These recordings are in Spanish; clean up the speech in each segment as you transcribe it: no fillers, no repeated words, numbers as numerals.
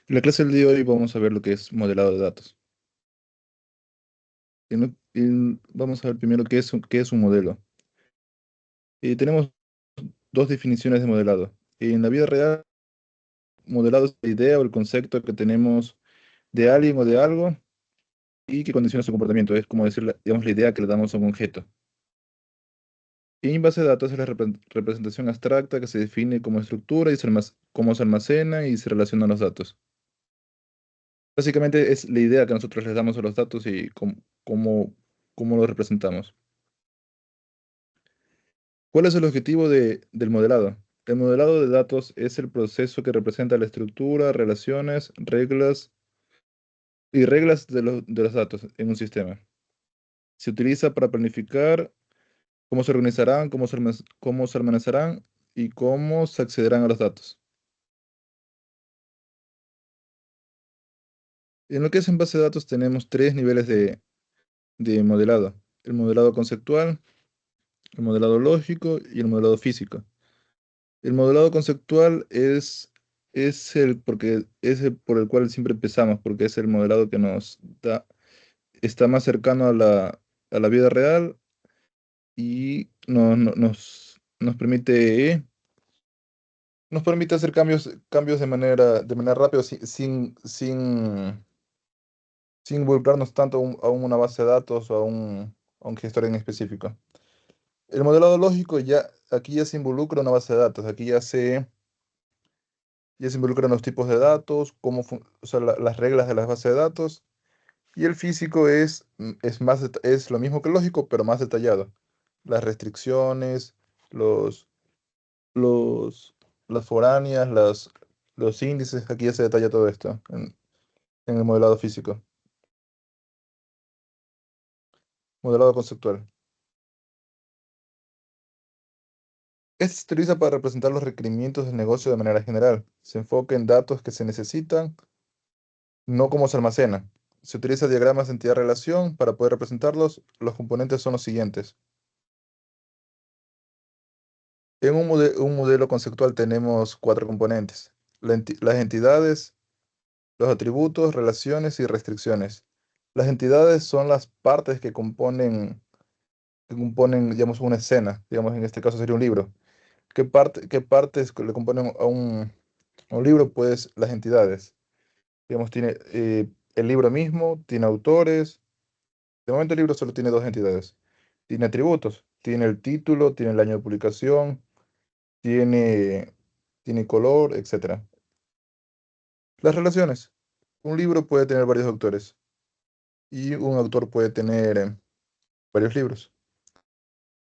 En la clase del día de hoy vamos a ver lo que es modelado de datos. Vamos a ver primero qué es un modelo. Tenemos dos definiciones de modelado. En la vida real, modelado es la idea o el concepto que tenemos de alguien o de algo y que condiciona su comportamiento. Es como decir, digamos, la idea que le damos a un objeto. Y en base de datos es la representación abstracta que se define como estructura y cómo se almacena y se relacionan los datos. Básicamente es la idea que nosotros les damos a los datos y cómo, cómo lo representamos. ¿Cuál es el objetivo del modelado? El modelado de datos es el proceso que representa la estructura, relaciones, reglas de los datos en un sistema. Se utiliza para planificar cómo se organizarán, cómo se almacenarán y cómo se accederán a los datos. En lo que es en base de datos tenemos tres niveles de modelado. El modelado conceptual, el modelado lógico y el modelado físico. El modelado conceptual es el por el cual siempre empezamos, porque es el modelado que está más cercano a la vida real y nos permite hacer cambios de manera rápida sin involucrarnos tanto a una base de datos o a un gestor en específico. El modelado lógico aquí ya se involucra una base de datos, ya se involucran los tipos de datos, o sea, las reglas de las bases de datos. Y el físico es lo mismo que el lógico, pero más detallado. Las restricciones, los, los, las foráneas, los índices, aquí ya se detalla todo esto en el modelado físico. Modelado conceptual. Este se utiliza para representar los requerimientos del negocio de manera general. Se enfoca en datos que se necesitan, no cómo se almacenan. Se utiliza diagramas de entidad-relación para poder representarlos. Los componentes son los siguientes. En un modelo conceptual tenemos cuatro componentes: las entidades, los atributos, relaciones y restricciones. Las entidades son las partes que componen, digamos, una escena. Digamos, en este caso sería un libro. ¿Qué partes le componen a un libro? Pues las entidades. Digamos, tiene el libro mismo, tiene autores. De momento el libro solo tiene dos entidades. Tiene atributos. Tiene el título, tiene el año de publicación, tiene, tiene color, etcétera. Las relaciones. Un libro puede tener varios autores y un autor puede tener varios libros.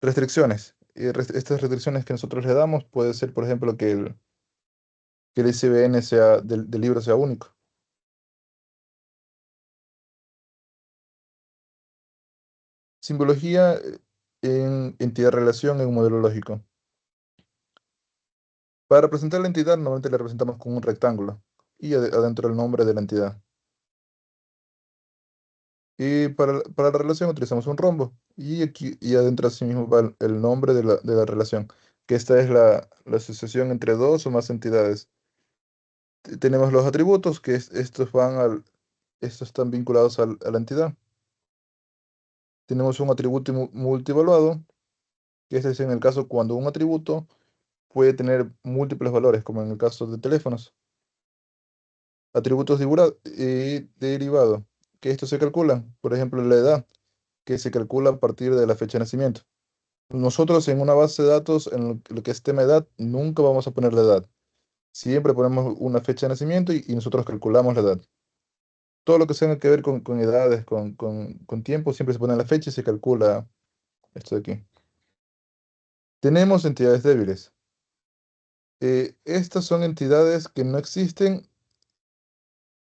Restricciones. Estas restricciones que nosotros le damos puede ser, por ejemplo, que el ISBN del libro sea único. Simbología en entidad-relación en un modelo lógico. Para representar la entidad, normalmente la representamos con un rectángulo y adentro el nombre de la entidad. Y para la relación utilizamos un rombo. Y adentro así mismo va el nombre de la relación, que esta es la asociación entre dos o más entidades. Tenemos los atributos, estos están vinculados a la entidad. Tenemos un atributo multivaluado, que este es en el caso cuando un atributo puede tener múltiples valores, como en el caso de teléfonos. Atributos derivado, que estos se calculan, por ejemplo, la edad, que se calcula a partir de la fecha de nacimiento. Nosotros en una base de datos, en lo que es tema edad, nunca vamos a poner la edad. Siempre ponemos una fecha de nacimiento y nosotros calculamos la edad. Todo lo que tenga que ver con edades, con tiempo, siempre se pone la fecha y se calcula esto de aquí. Tenemos entidades débiles. Estas son entidades que no existen,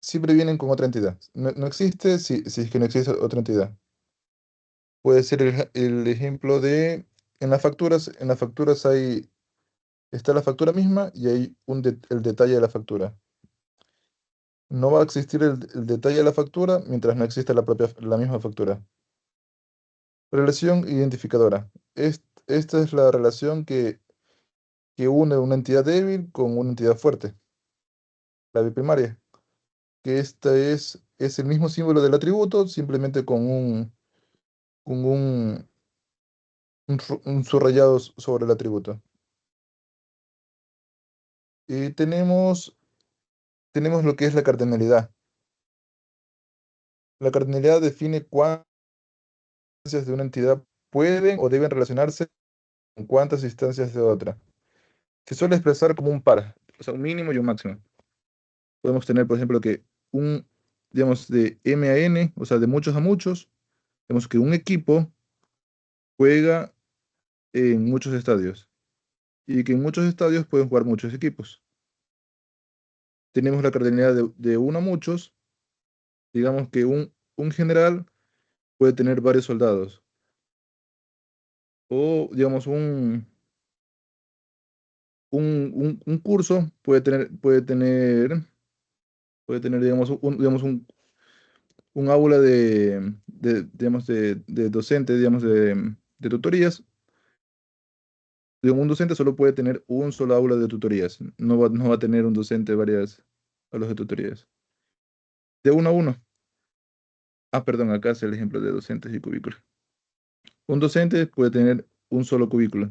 siempre vienen con otra entidad. No existe si es que no existe otra entidad. Puede ser el ejemplo en las facturas está la factura misma y hay el detalle de la factura. No va a existir el detalle de la factura mientras no exista la misma factura. Relación identificadora. Esta es la relación que une una entidad débil con una entidad fuerte, la biprimaria. que es el mismo símbolo del atributo, simplemente con un subrayado sobre el atributo. Y tenemos lo que es la cardinalidad. La cardinalidad define cuántas instancias de una entidad pueden o deben relacionarse con cuántas instancias de otra. Se suele expresar como un par, o sea, un mínimo y un máximo. Podemos tener, por ejemplo, que digamos, de M a N, o sea, de muchos a muchos, tenemos que un equipo juega en muchos estadios y que en muchos estadios pueden jugar muchos equipos. Tenemos la cardinalidad de uno a muchos, digamos que un general puede tener varios soldados, o digamos un curso puede tener, digamos, un aula digamos, de docente, digamos, de tutorías. Un docente solo puede tener un solo aula de tutorías, no va a tener un docente varias aulas de tutorías. De uno a uno. Ah, perdón, acá es el ejemplo de docentes y cubículos. Un docente puede tener un solo cubículo.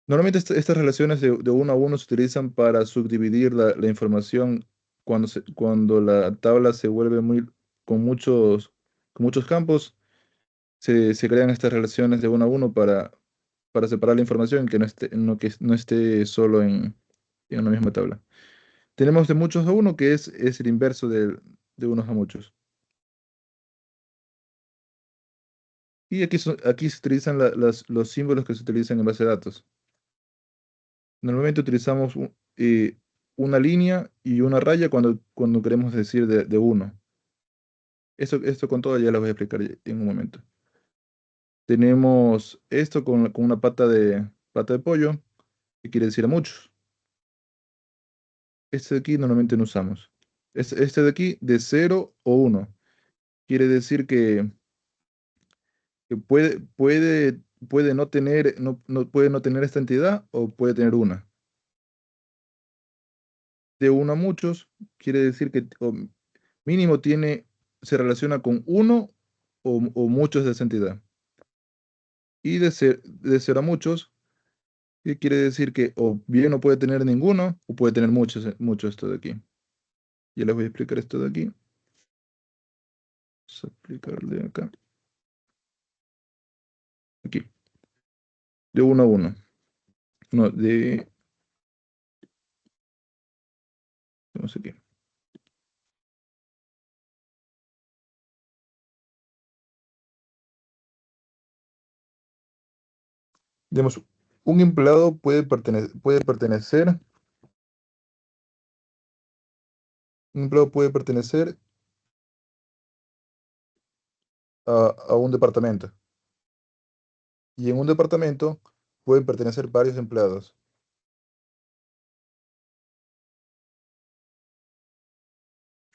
Normalmente estas relaciones de uno a uno se utilizan para subdividir la información cuando la tabla se vuelve con muchos campos. Se crean estas relaciones de uno a uno para separar la información que no esté solo en una misma tabla. Tenemos de muchos a uno, que es el inverso de unos a muchos. Y aquí se utilizan los símbolos que se utilizan en base de datos. Normalmente utilizamos una línea y una raya cuando queremos decir de uno. Esto con todo ya lo voy a explicar en un momento. Tenemos esto con una pata de pollo, que quiere decir a muchos. Este de aquí normalmente no usamos. Este de aquí, de cero o uno, quiere decir que puede no tener esta entidad o puede tener una. De uno a muchos quiere decir que o mínimo se relaciona con uno o muchos de esa entidad. Y de cero a muchos, que quiere decir que o bien no puede tener ninguno o puede tener muchos esto de aquí. Ya les voy a explicar esto de aquí. Vamos a explicarle acá. Aquí. De uno a uno. No, vamos aquí. Digamos, un empleado puede pertenecer a un departamento. Y en un departamento pueden pertenecer varios empleados.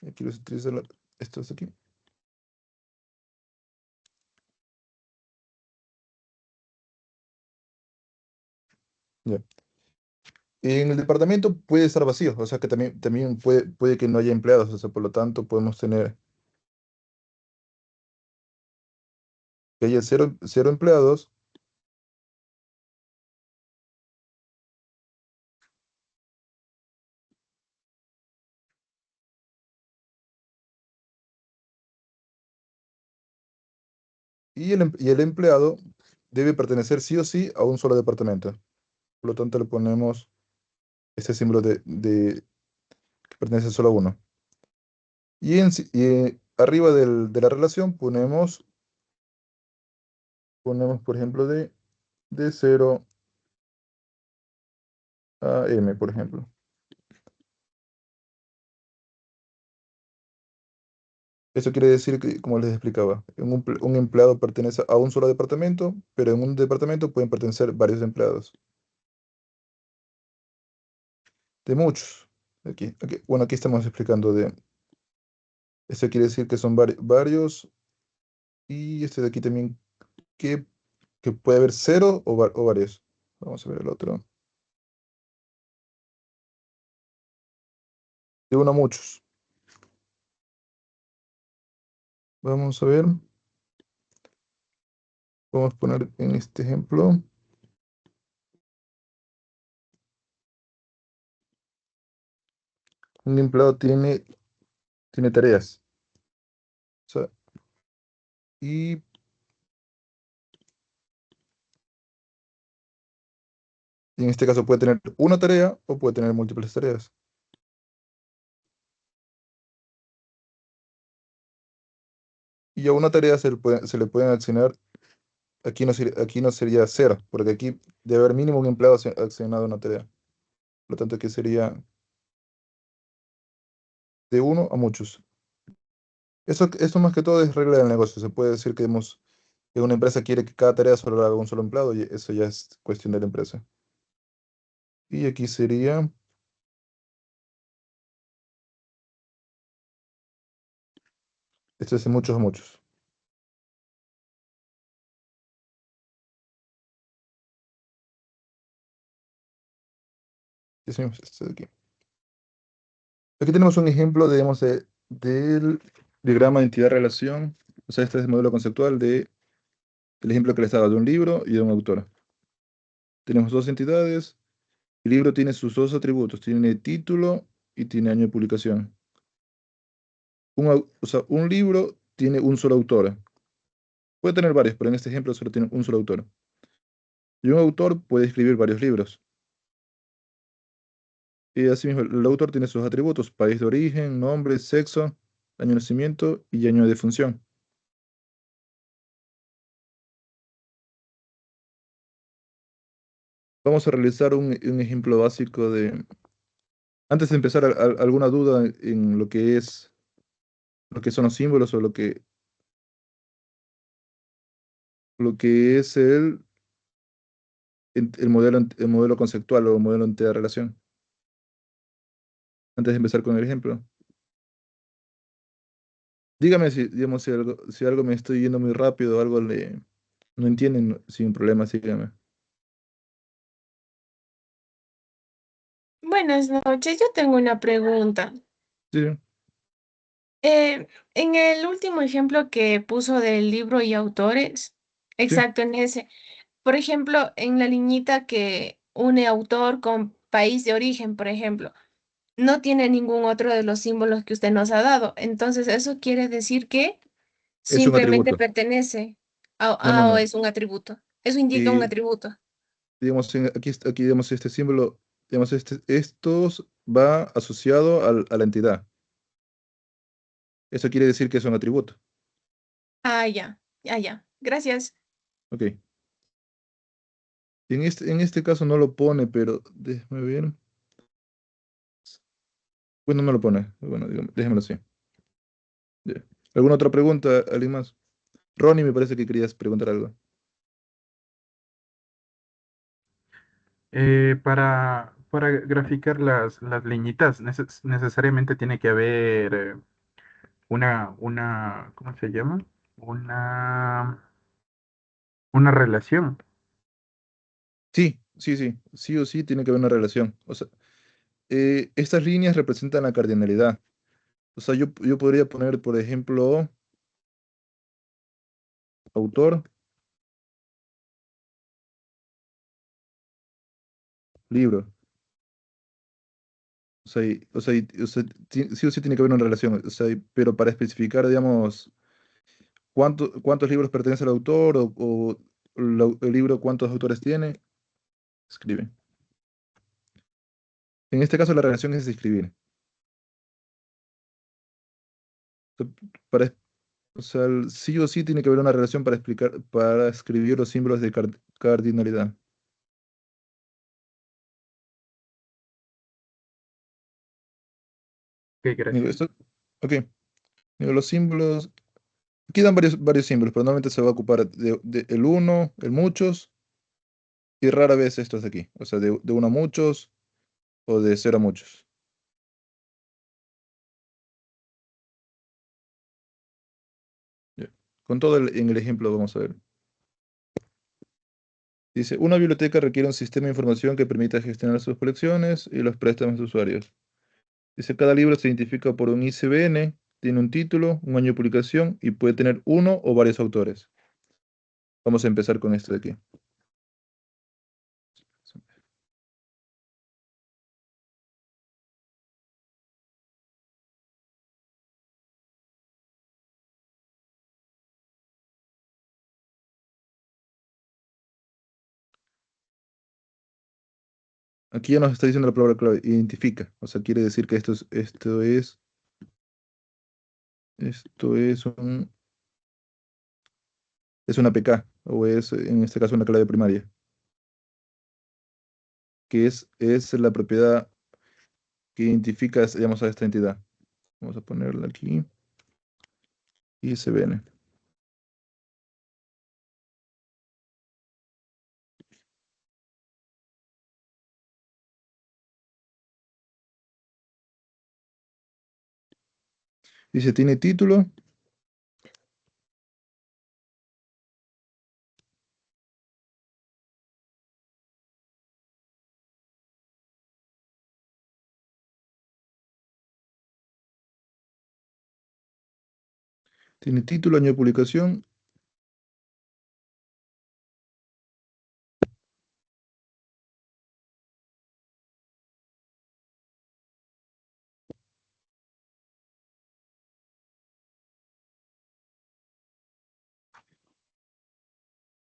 Aquí los utilizo estos aquí. Ya. En el departamento puede estar vacío, o sea que también puede que no haya empleados, o sea, por lo tanto podemos tener que haya cero empleados y el empleado debe pertenecer sí o sí a un solo departamento. Por lo tanto le ponemos este símbolo que pertenece solo a uno. Arriba de la relación ponemos por ejemplo, de cero a m, por ejemplo. Eso quiere decir que, como les explicaba, un empleado pertenece a un solo departamento, pero en un departamento pueden pertenecer varios empleados. De muchos. Bueno, aquí estamos explicando esto quiere decir que son varios, y este de aquí también, que, que puede haber cero o varios. Vamos a ver el otro. De uno a muchos. Vamos a ver. Vamos a poner en este ejemplo. Un empleado tiene tareas. O sea, y en este caso puede tener una tarea o puede tener múltiples tareas. Y a una tarea se le pueden asignar, aquí no sería cero, porque aquí debe haber mínimo un empleado asignado a una tarea. Por lo tanto, aquí sería de uno a muchos. Eso más que todo es regla del negocio. Se puede decir que una empresa quiere que cada tarea solo la haga un solo empleado y eso ya es cuestión de la empresa. Y aquí sería, esto es de muchos a muchos. Decimos esto de aquí. Aquí tenemos un ejemplo, digamos, del diagrama de entidad-relación. O sea, este es el modelo conceptual del ejemplo que les daba de un libro y de un autor. Tenemos dos entidades. El libro tiene sus dos atributos. Tiene título y tiene año de publicación. O sea, un libro tiene un solo autor. Puede tener varios, pero en este ejemplo solo tiene un solo autor. Y un autor puede escribir varios libros. Y asimismo, el autor tiene sus atributos: país de origen, nombre, sexo, año de nacimiento y año de defunción. Vamos a realizar un ejemplo básico de... Antes de empezar, ¿alguna duda en lo que son los símbolos o lo que es el modelo conceptual o el modelo de relación? Antes de empezar con el ejemplo. Dígame si, digamos, si algo me estoy yendo muy rápido o algo no entienden, sin problema, dígame. Buenas noches, yo tengo una pregunta. Sí, sí, En el último ejemplo que puso del libro y autores, sí, exacto, en ese, por ejemplo, en la liñita que une autor con país de origen, por ejemplo, no tiene ningún otro de los símbolos que usted nos ha dado. Entonces, eso quiere decir que es un simplemente atributo. pertenece No, no, o no. es un atributo. Eso indica un Y atributo. digamos, aquí, digamos, este símbolo, digamos, estos va asociado a la entidad. Eso quiere decir que es un atributo. Ah, ya, ya, ya. Gracias. Ok. En este caso no lo pone, pero déjame ver. Bueno, no lo pone. Bueno, déjamelo así. Ya. ¿Alguna otra pregunta? ¿Alguien más? Ronnie, me parece que querías preguntar algo. Para graficar las leñitas, necesariamente tiene que haber ¿cómo se llama? Una, una relación. Sí, sí, sí. Sí o sí tiene que haber una relación. O sea, estas líneas representan la cardinalidad. O sea, yo podría poner, por ejemplo, autor, libro. Sí o sí tiene que haber una relación. O sea, pero para especificar, digamos, cuántos libros pertenece al autor o el libro cuántos autores tiene, escribe. En este caso, la relación es escribir. O sea, Para, o sea, sí o sí tiene que haber una relación para escribir los símbolos de cardinalidad. Ok, Digo, gracias. ok. Digo, los símbolos, aquí dan varios símbolos, pero normalmente se va a ocupar de el uno, el muchos, y rara vez estos de aquí. O sea, de uno a muchos o de cero a muchos. Ya. Con todo en el ejemplo vamos a ver. Dice, una biblioteca requiere un sistema de información que permita gestionar sus colecciones y los préstamos de usuarios. Dice, cada libro se identifica por un ISBN tiene un título, un año de publicación y puede tener uno o varios autores. Vamos a empezar con esto de aquí. Aquí ya nos está diciendo la palabra clave, identifica. O sea, quiere decir que esto es una PK, o es en este caso una clave primaria, que es la propiedad que identifica, digamos, a esta entidad. Vamos a ponerla aquí, ISBN. Dice, tiene título. Tiene título, año de publicación.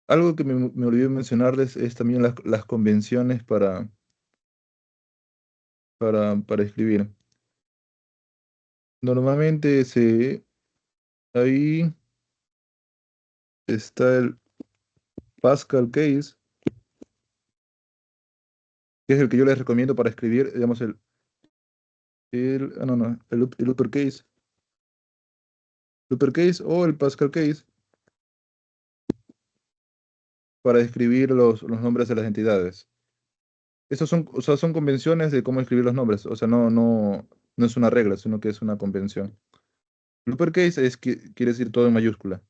Algo que me olvidé mencionarles es también las convenciones para escribir. Normalmente ahí está el Pascal Case, que es el que yo les recomiendo para escribir, digamos, no, no, el uppercase o el Pascal Case para escribir los nombres de las entidades. Estos son, o sea, son convenciones de cómo escribir los nombres, o sea, no es una regla, sino que es una convención. El uppercase quiere decir todo en mayúscula.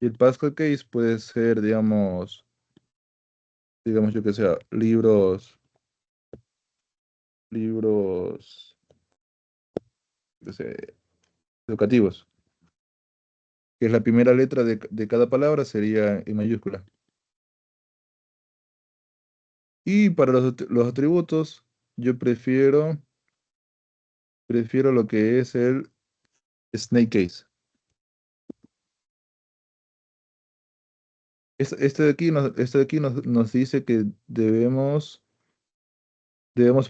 Y el Pascal Case puede ser, digamos yo que sea, libros, yo sé, educativos, que es la primera letra de cada palabra sería en mayúscula. Y para los atributos, yo prefiero lo que es el Snake Case. Este de aquí nos dice que debemos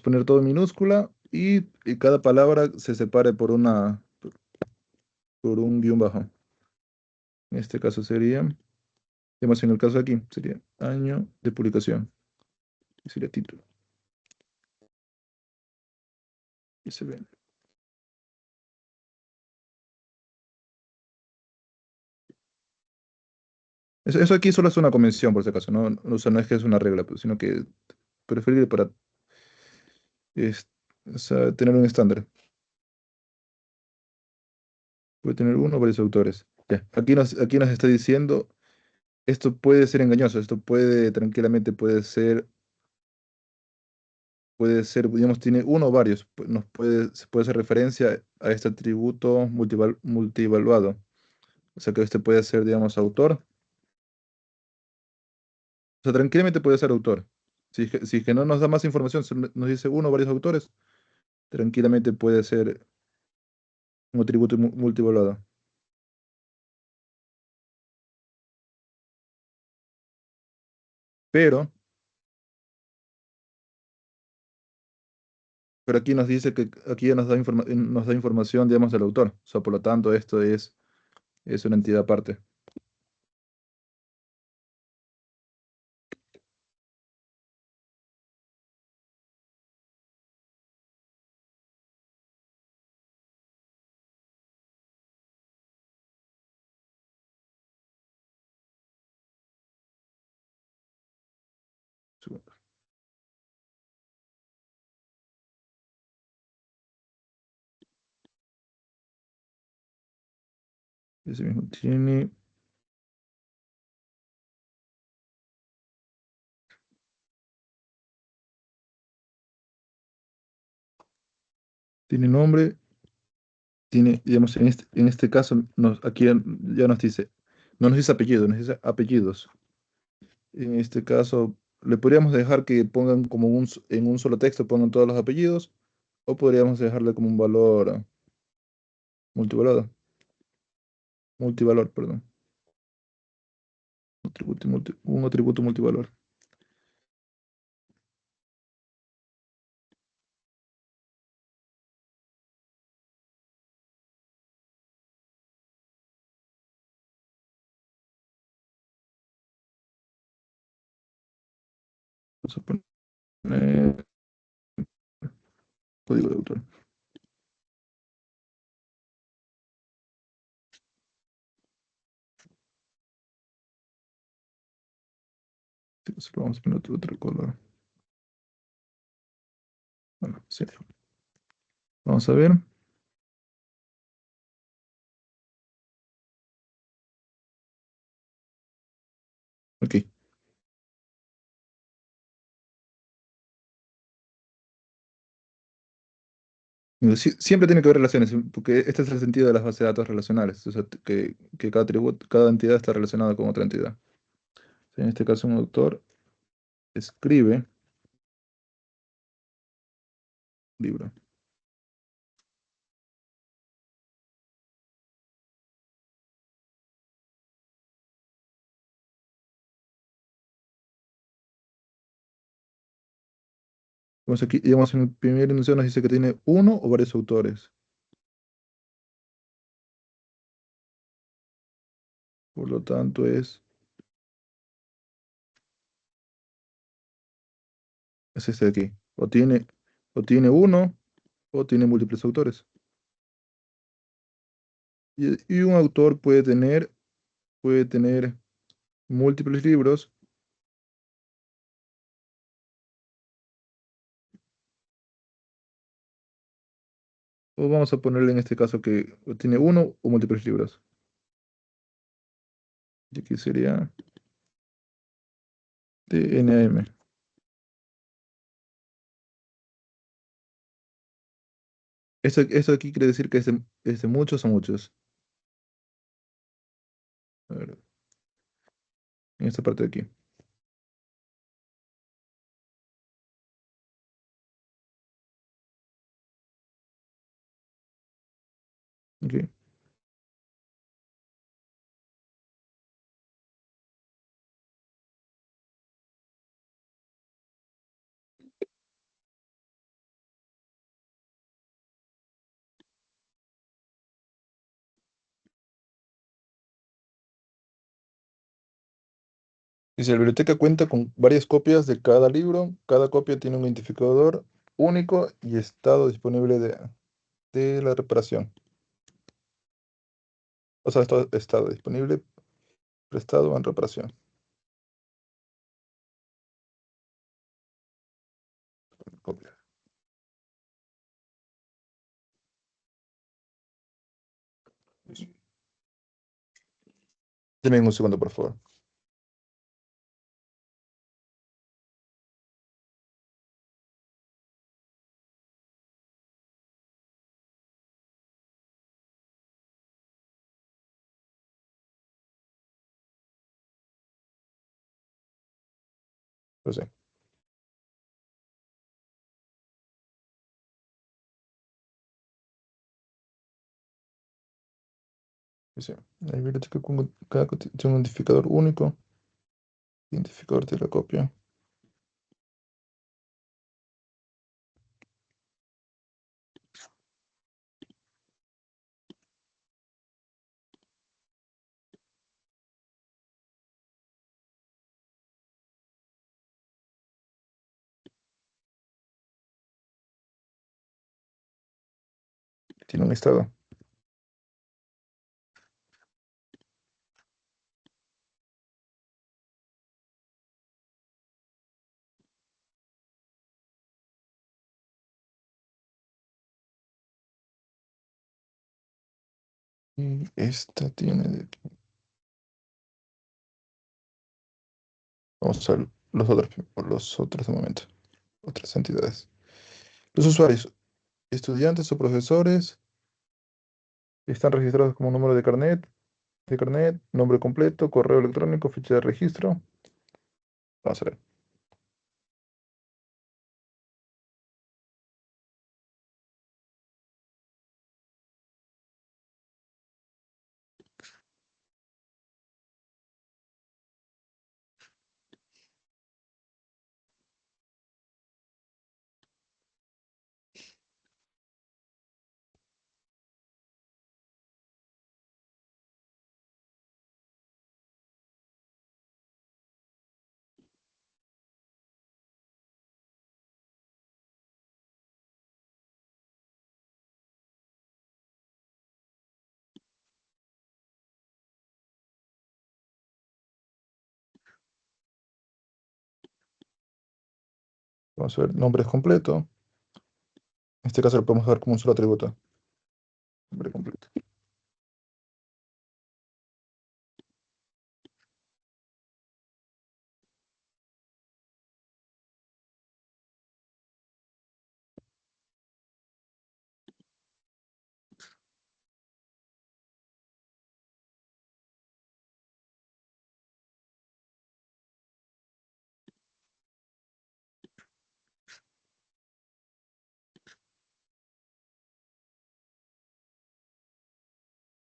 poner todo en minúscula y cada palabra se separe por un guión bajo. En este caso sería, digamos en el caso de aquí, sería año de publicación, y sería título. Y se ve. Eso aquí solo es una convención, por si acaso, ¿no? O sea, no es que es una regla, pues, sino que preferible para es- o sea, tener un estándar. Puede tener uno o varios autores. Ya, aquí nos está diciendo, esto puede ser engañoso, esto tranquilamente puede ser, digamos, tiene uno o varios, se puede hacer referencia a este atributo multivaluado. O sea que este puede ser, digamos, autor. O sea, tranquilamente puede ser autor. Si es que no nos da más información, solo nos dice uno o varios autores, tranquilamente puede ser un atributo multivaluado. Pero, pero aquí nos dice que aquí ya nos da información, digamos, del autor. O sea, por lo tanto, esto es una entidad aparte. Ese mismo tiene nombre Tiene, digamos, en este caso, aquí ya nos dice, no nos dice apellido, nos dice apellidos. En este caso, le podríamos dejar que pongan como en un solo texto, pongan todos los apellidos, o podríamos dejarle como un valor multivalor, multivalor, perdón, un atributo multivalor. Vamos a poner código de autor. Entonces, vamos a poner otro color. Bueno, sí. Vamos a ver. Ok. Siempre tiene que haber relaciones, porque este es el sentido de las bases de datos relacionales, o sea, que cada atributo, cada entidad está relacionada con otra entidad. En este caso, un autor escribe libro. Vamos aquí, digamos, en el primer enunciado nos dice que tiene uno o varios autores. Por lo tanto, es este de aquí. O tiene uno o tiene múltiples autores. Y un autor puede tener múltiples libros, o vamos a ponerle en este caso que tiene uno o múltiples libros. Y aquí sería DNAM. Esto aquí quiere decir que es de muchos a muchos. A ver, en esta parte de aquí. Ok. Dice, la biblioteca cuenta con varias copias de cada libro. Cada copia tiene un identificador único y estado disponible de la reparación. O sea, estado disponible, prestado en reparación. Copia. Deme un segundo, por favor. Pues sí, pues sí. La biblioteca con cada tiene un identificador único. Identificador de la copia. Tiene un estado. Y esta tiene Vamos a ver los otros de momento. Otras entidades. Los usuarios, estudiantes o profesores. Están registrados como número de carnet, nombre completo, correo electrónico, fecha de registro. Vamos a ver. Vamos a ver, nombre es completo. En este caso lo podemos ver como un solo atributo. Nombre completo.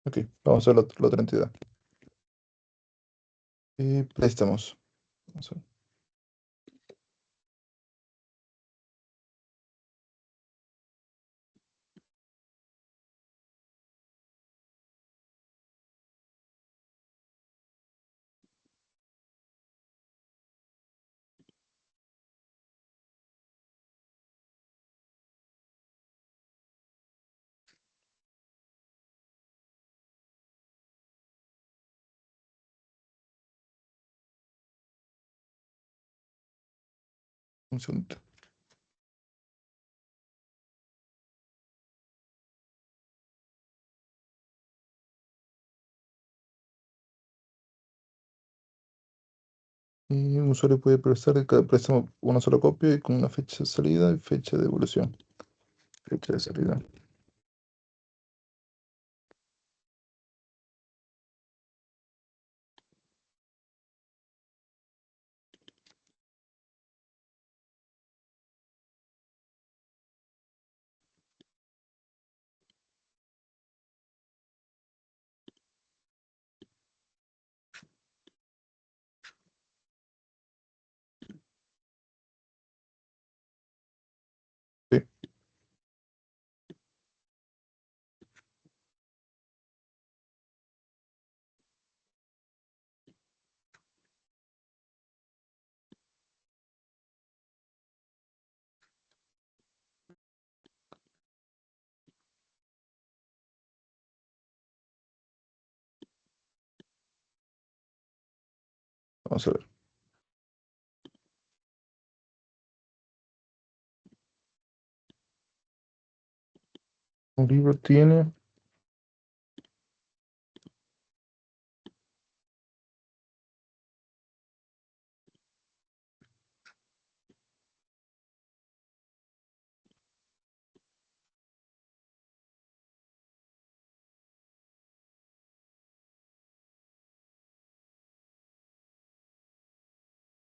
Ok, vamos a ver la otra entidad. Préstamos. Vamos a ver. Un segundo. Y un usuario puede prestar de cada préstamo una sola copia y con una fecha de salida y fecha de devolución. Fecha de salida. Sí, vamos a ver. Un libro tiene.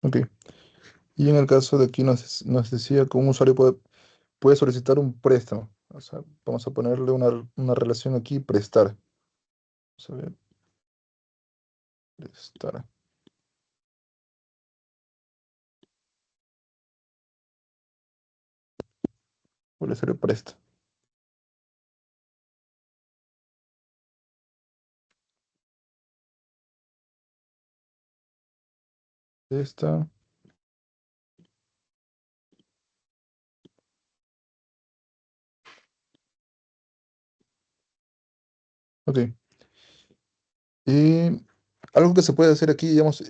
Ok. Y en el caso de aquí nos decía que un usuario puede solicitar un préstamo. O sea, vamos a ponerle una relación aquí, prestar. Vamos a ver, prestar. Puede ser el presta. Esta. Ok. Y algo que se puede hacer aquí, digamos,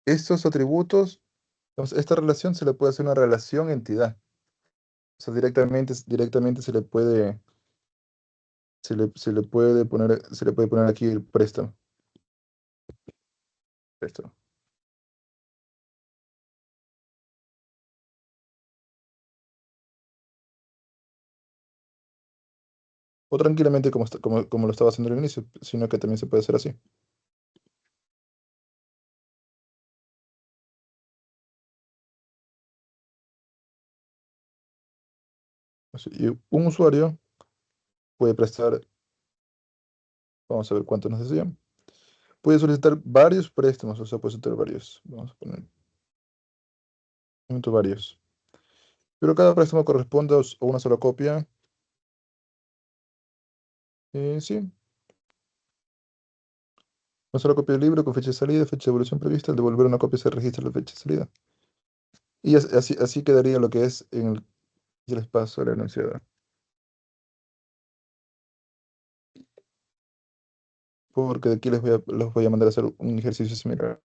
estos atributos, digamos, esta relación se le puede hacer una relación entidad. O sea, directamente se le puede poner aquí el préstamo. Préstamo. O tranquilamente como lo estaba haciendo al inicio, sino que también se puede hacer así. Y un usuario puede prestar, vamos a ver cuánto necesita. Puede solicitar varios préstamos, o sea, puede solicitar varios. Vamos a poner varios. Pero cada préstamo corresponde a una sola copia. Sí, una sola copia del libro con fecha de salida, fecha de evolución prevista. Al devolver una copia se registra la fecha de salida. Y así quedaría lo que es en el, ya les paso la enunciado. Porque de aquí los voy a mandar a hacer un ejercicio similar.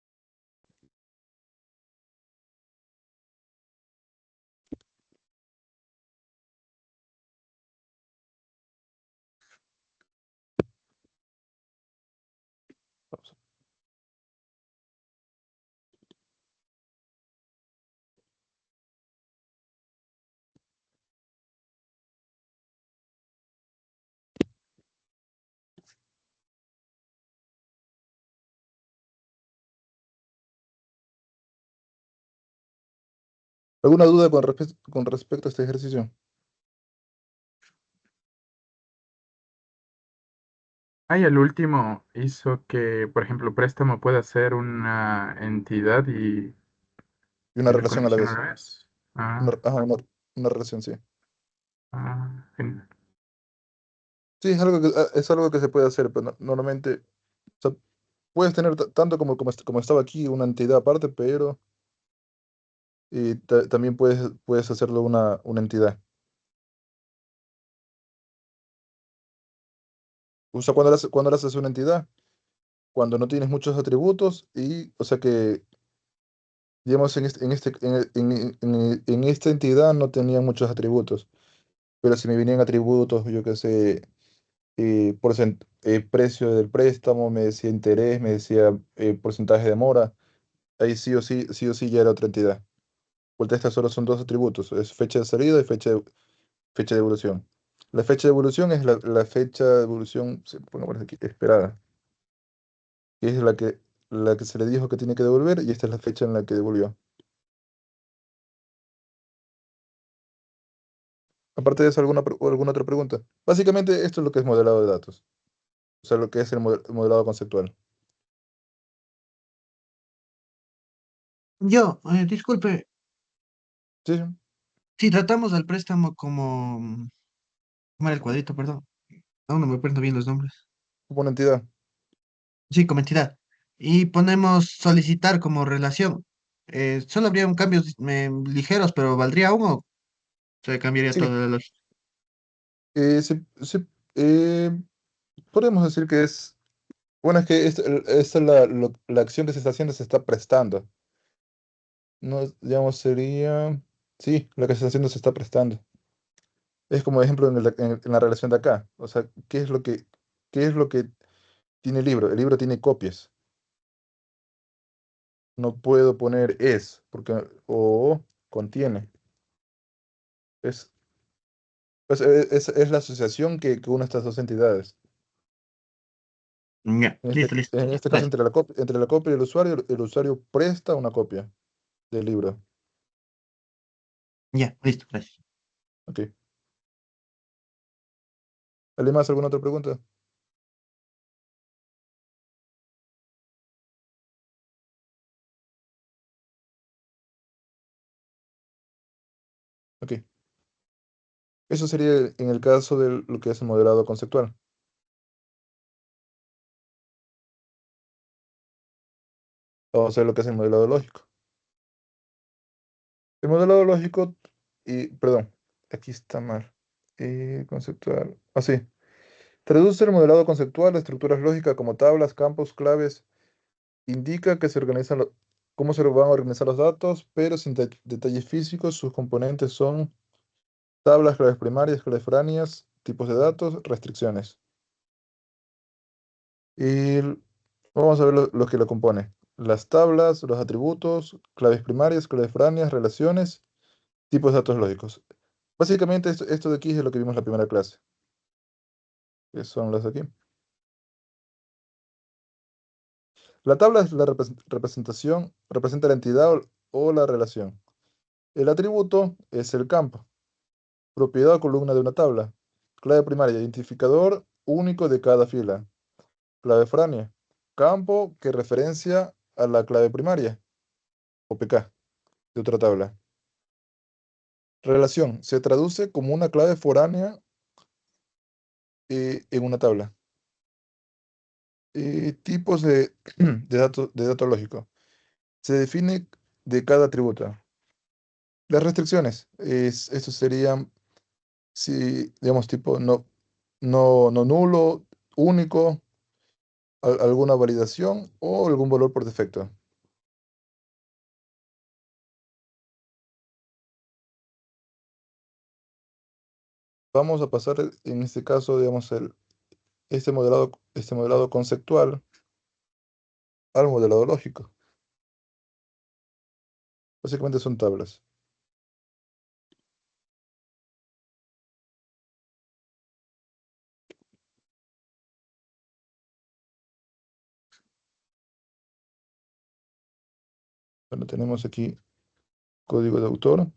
Vamos. ¿Alguna duda con respecto a este ejercicio? Ahí el último hizo que, por ejemplo, préstamo pueda ser una entidad Y una y la relación a la condición a vez. la vez. Ah, Ajá, una relación, sí. genial. Sí, es algo que se puede hacer, pero normalmente, o sea, puedes tener tanto como estaba aquí, una entidad aparte, pero también puedes hacerlo una entidad. O sea, cuando lo haces una entidad, cuando no tienes muchos atributos y, o sea que, digamos, en esta entidad no tenía muchos atributos, pero si me venían atributos, yo qué sé, precio del préstamo, me decía interés, me decía porcentaje de mora, ahí sí o sí ya era otra entidad. Porque estas solo son dos atributos, es fecha de salida y fecha de evolución. La fecha de evolución es la fecha de evolución, pongamos aquí, esperada, que es la que se le dijo que tiene que devolver y esta es la fecha en la que devolvió. Aparte de eso, ¿alguna otra pregunta? Básicamente esto es lo que es modelado de datos, o sea, lo que es el modelado conceptual. Disculpe, Sí, sí, si tratamos al préstamo como, ¿cómo era el cuadrito, perdón? Aún no me acuerdo bien los nombres. como una entidad. Sí, como entidad. Y ponemos solicitar como relación. Solo habría un cambios ligeros, pero ¿valdría uno? Se cambiaría Sí, toda la lógica. sí, eh, podemos decir que es, bueno, es que esta es la acción que se está haciendo, se está prestando. No, digamos, sería, sí, lo que se está haciendo se está prestando. Es como ejemplo en la relación de acá. O sea, ¿qué es lo que tiene el libro? El libro tiene copias. No puedo poner porque, o contiene. Es, es la asociación que une estas dos entidades. Ya, listo, listo. En este caso, Gracias. entre la copia y el usuario presta una copia del libro. Ya, listo, gracias. Ok. ¿Alguien más? ¿Alguna otra pregunta? Ok. Eso sería en el caso de lo que es el modelado conceptual. O sea, lo que es el modelado lógico. El modelado lógico, perdón, aquí está mal. Conceptual. Así. Traduce el modelado conceptual a estructuras lógicas como tablas, campos, claves. Indica cómo se van a organizar los datos, pero sin detalles físicos. Sus componentes son tablas, claves primarias, claves foráneas, tipos de datos, restricciones. Y vamos a ver lo que lo compone. Las tablas, los atributos, claves primarias, claves foráneas, relaciones, tipos de datos lógicos. Básicamente esto de aquí es lo que vimos en la primera clase. que son las de aquí. La tabla es la representación, representa la entidad o la relación. El atributo es el campo, propiedad o columna de una tabla. Clave primaria, identificador único de cada fila. Clave foránea, campo que referencia a la clave primaria, o PK, de otra tabla. Relación, se traduce como una clave foránea en una tabla. Tipos de dato lógico. Se define de cada atributo. Las restricciones, estos serían, si, digamos, tipo no nulo, único, alguna validación o algún valor por defecto. Vamos a pasar, en este caso, digamos, este modelado conceptual al modelado lógico. Básicamente son tablas. Bueno, tenemos aquí código de autor.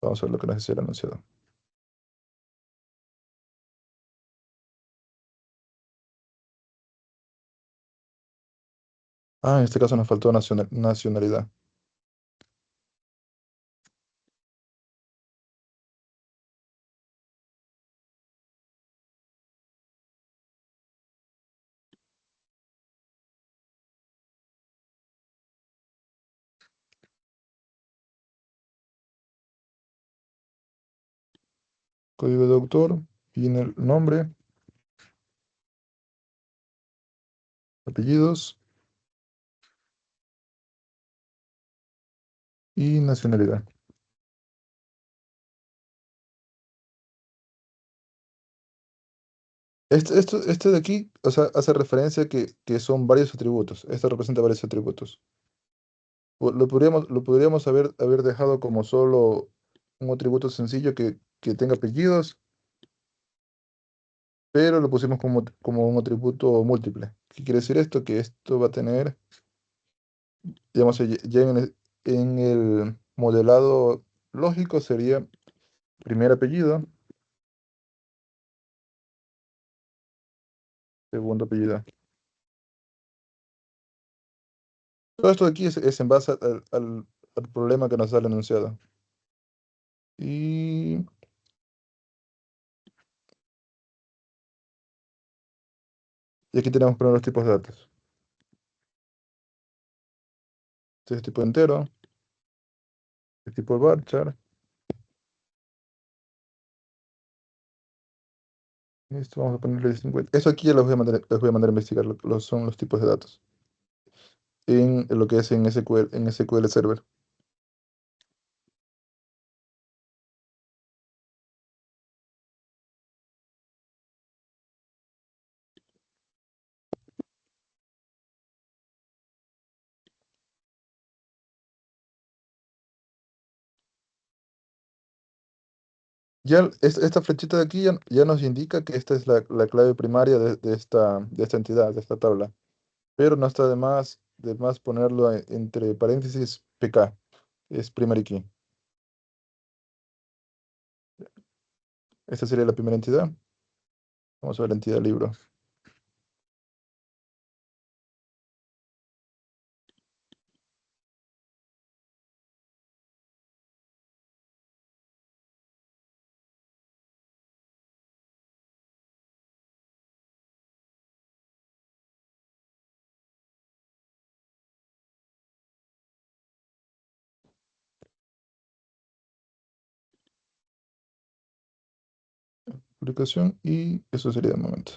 Vamos a ver lo que nos dice el anunciado. Ah, en este caso nos faltó nacionalidad. Código de autor, viene el nombre, apellidos y nacionalidad. Este de aquí, o sea, hace referencia a que son varios atributos. Este representa varios atributos. Lo podríamos haber dejado como solo un atributo sencillo que tenga apellidos, pero lo pusimos como un atributo múltiple. ¿Qué quiere decir esto? Que esto va a tener, digamos, ya en el modelado lógico sería primer apellido, segundo apellido. Todo esto de aquí es en base al problema que nos da el enunciado. Y, y aquí tenemos primero los tipos de datos. Este es tipo entero, el tipo varchar. Esto vamos a ponerle 50. Eso aquí ya los voy a mandar a investigar, son los tipos de datos. En lo que es en SQL Server. Ya esta flechita de aquí ya nos indica que esta es la clave primaria de esta entidad, de esta tabla. Pero no está de más ponerlo entre paréntesis PK, es primary key. Esta sería la primera entidad. Vamos a ver la entidad libro. Publicación y eso sería de momento.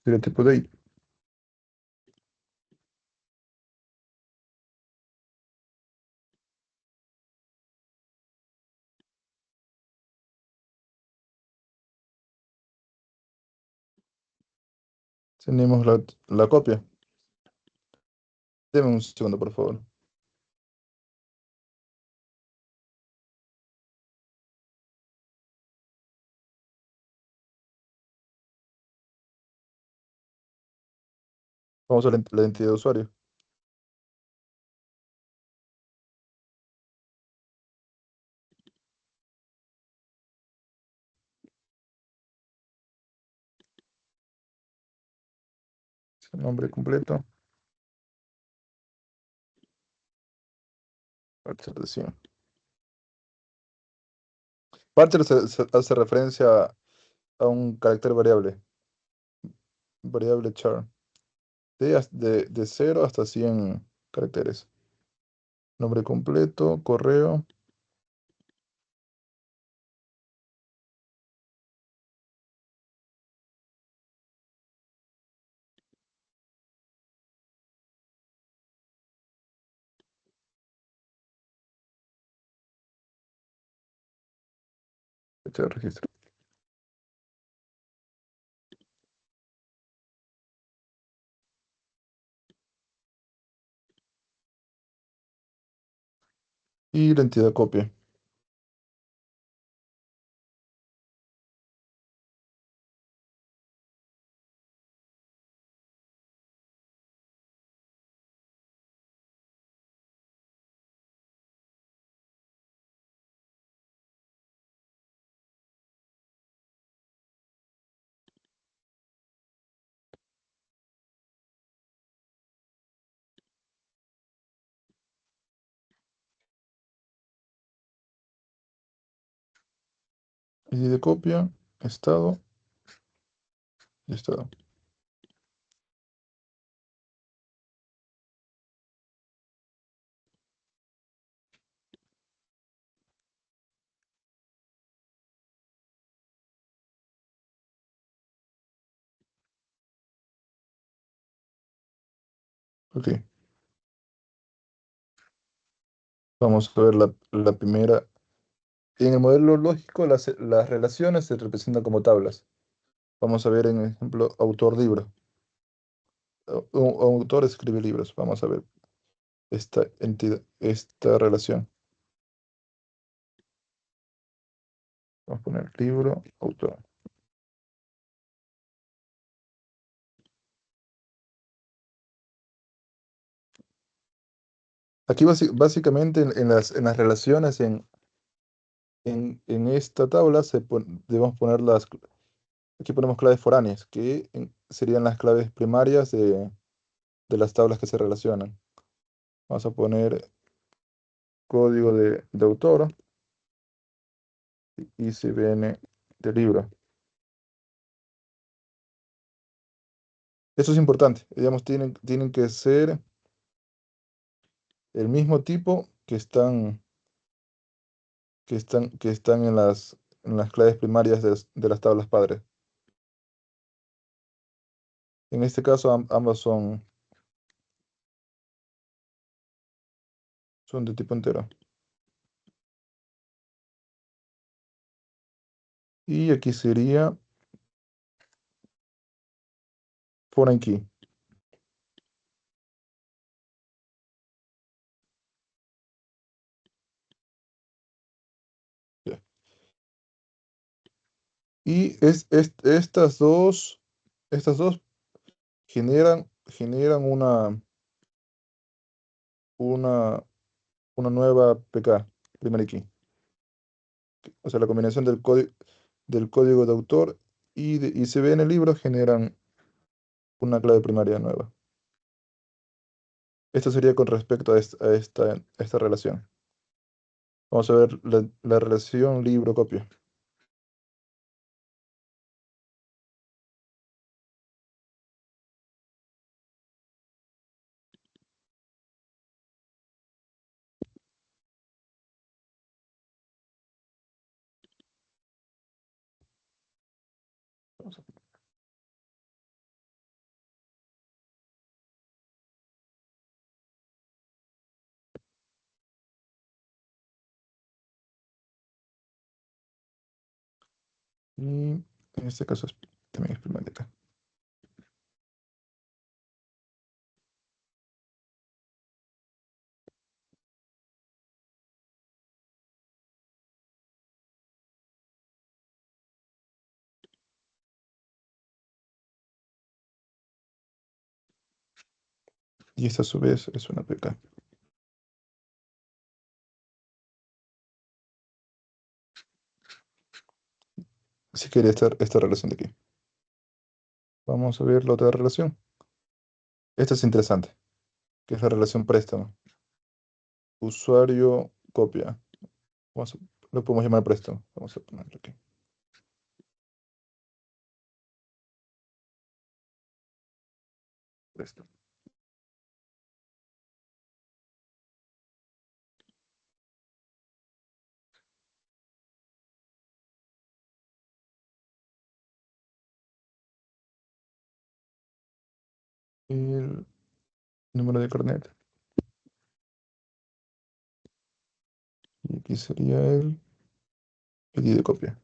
Sería tipo de ahí. Tenemos la copia. Deme un segundo, por favor. Vamos a la identidad de usuario. Su nombre completo. Parcher de 100. Parcher se hace referencia a un carácter variable. Variable char. De 0 hasta 100 caracteres. Nombre completo, correo. Fecha de registro. Y la entidad copia. ID de copia. Estado. Y estado. Ok. Vamos a ver la primera. En el modelo lógico, las relaciones se representan como tablas. Vamos a ver en ejemplo autor-libro. Un autor escribe libros. Vamos a ver esta entidad, esta relación. Vamos a poner libro, autor. Aquí básicamente en las relaciones en esta tabla debemos poner aquí ponemos claves foráneas, que serían las claves primarias de las tablas que se relacionan. Vamos a poner código de autor y ISBN de libro. Eso es importante, digamos, tienen que ser el mismo tipo que están en las claves primarias de las tablas padres. En este caso, ambas son de tipo entero. Y aquí sería foreign key. Ya. Y estas dos generan una, una nueva PK, primary key. O sea, la combinación del código de autor y se ve en el libro generan una clave primaria nueva. Esto sería con respecto a esta relación. Vamos a ver la relación libro-copia. Vamos a- Y en este caso también es primaria acá. Y esta a su vez es una PK. Si quería esta relación de aquí. Vamos a ver la otra relación. Esta es interesante, que es la relación préstamo. Usuario, copia. Vamos a- lo podemos llamar préstamo. Vamos a ponerlo aquí. Préstamo. El número de carnet. Y aquí sería el pedido de copia.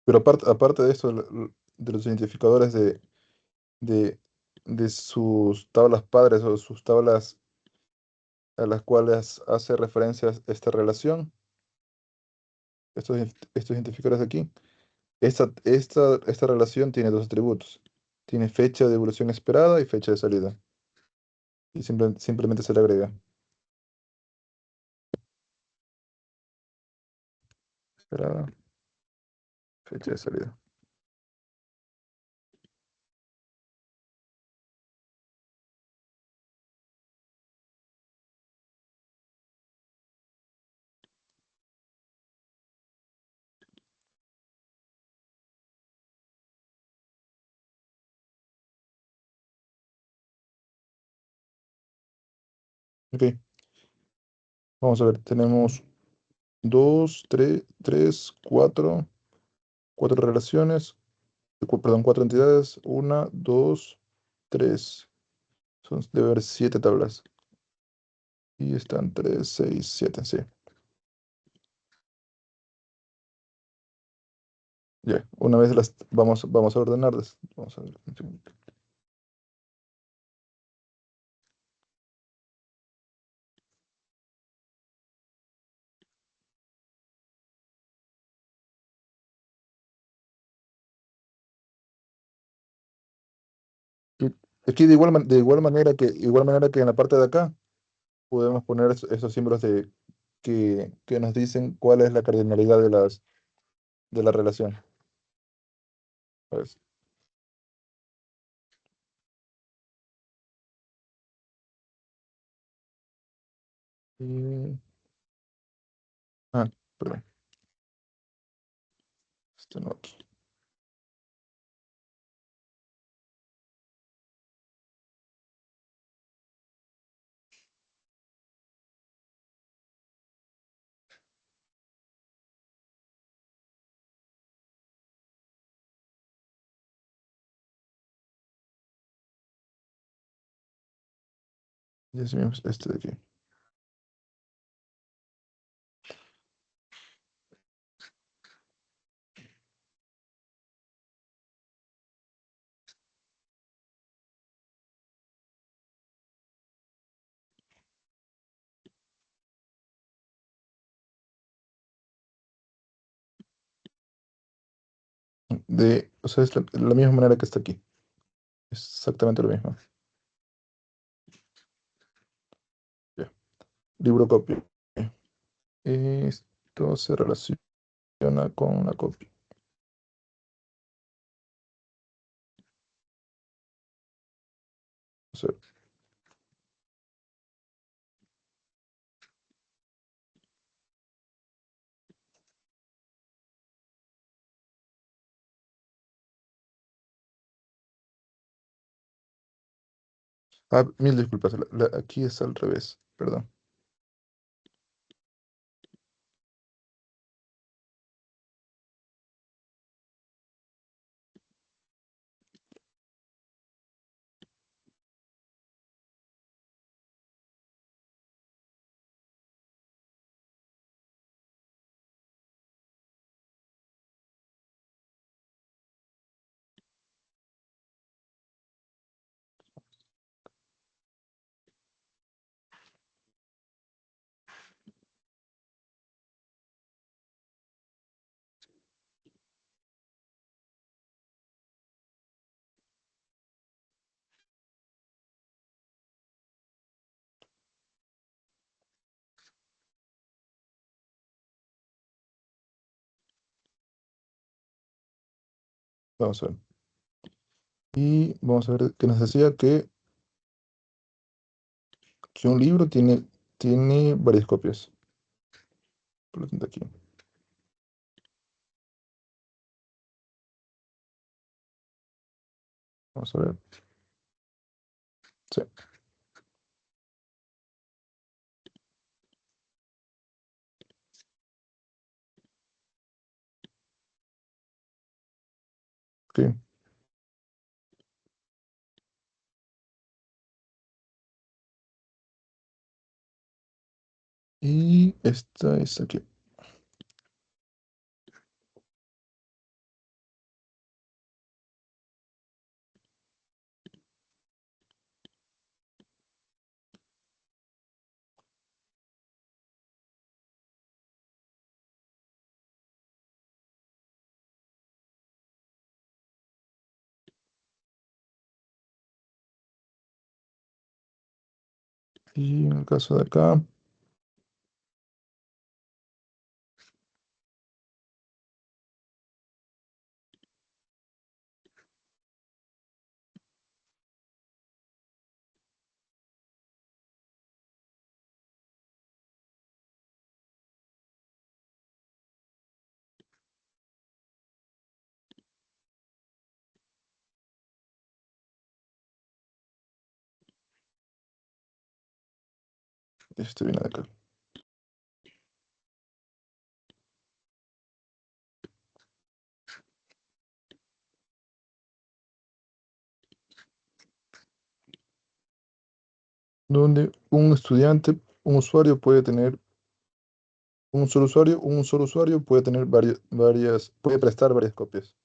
Pero aparte de esto, de los identificadores de, de sus tablas padres o sus tablas a las cuales hace referencia esta relación, estos identificadores de aquí, esta relación tiene dos atributos. Tiene fecha de evolución esperada y fecha de salida. Y simplemente se le agrega esperada, fecha de salida. Ok, vamos a ver, tenemos cuatro relaciones, perdón, cuatro entidades, una, dos, tres. Debe haber siete tablas. Y están tres, seis, siete, sí. Ya, una vez las vamos a ordenarlas. Vamos a ver. Y aquí igual manera que en la parte de acá, podemos poner esos símbolos que nos dicen cuál es la cardinalidad de la relación. Pues, y- perdón. Esto no aquí. Y así mismo este de aquí. O sea, es la misma manera que está aquí. Es exactamente lo mismo. Ya. Libro copia. Esto se relaciona con la copia. O sea, 1000 disculpas. Aquí es al revés. Perdón. Vamos a ver. Y vamos a ver que nos decía que un libro tiene varias copias. Por lo tanto, aquí. Vamos a ver. Sí. Ok. Y esta es aquí. Y en el caso de acá, este viene de acá. Donde un estudiante, un usuario puede tener un solo usuario puede tener puede prestar varias copias.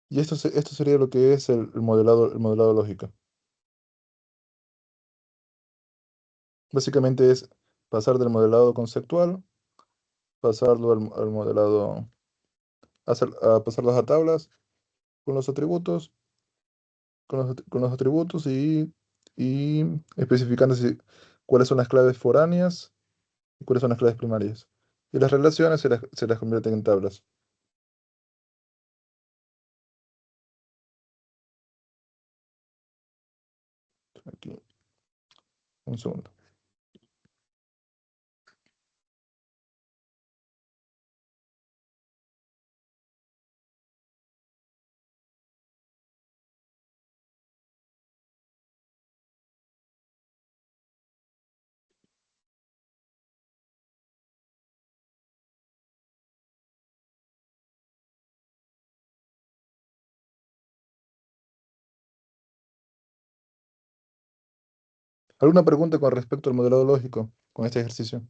Y esto sería lo que es el modelado lógico. Básicamente es pasar del modelado conceptual, pasarlo al modelado, pasarlas a tablas con los atributos, con los atributos y especificando cuáles son las claves foráneas y cuáles son las claves primarias. Y las relaciones se las convierten en tablas. Aquí, un segundo. ¿Alguna pregunta con respecto al modelado lógico con este ejercicio?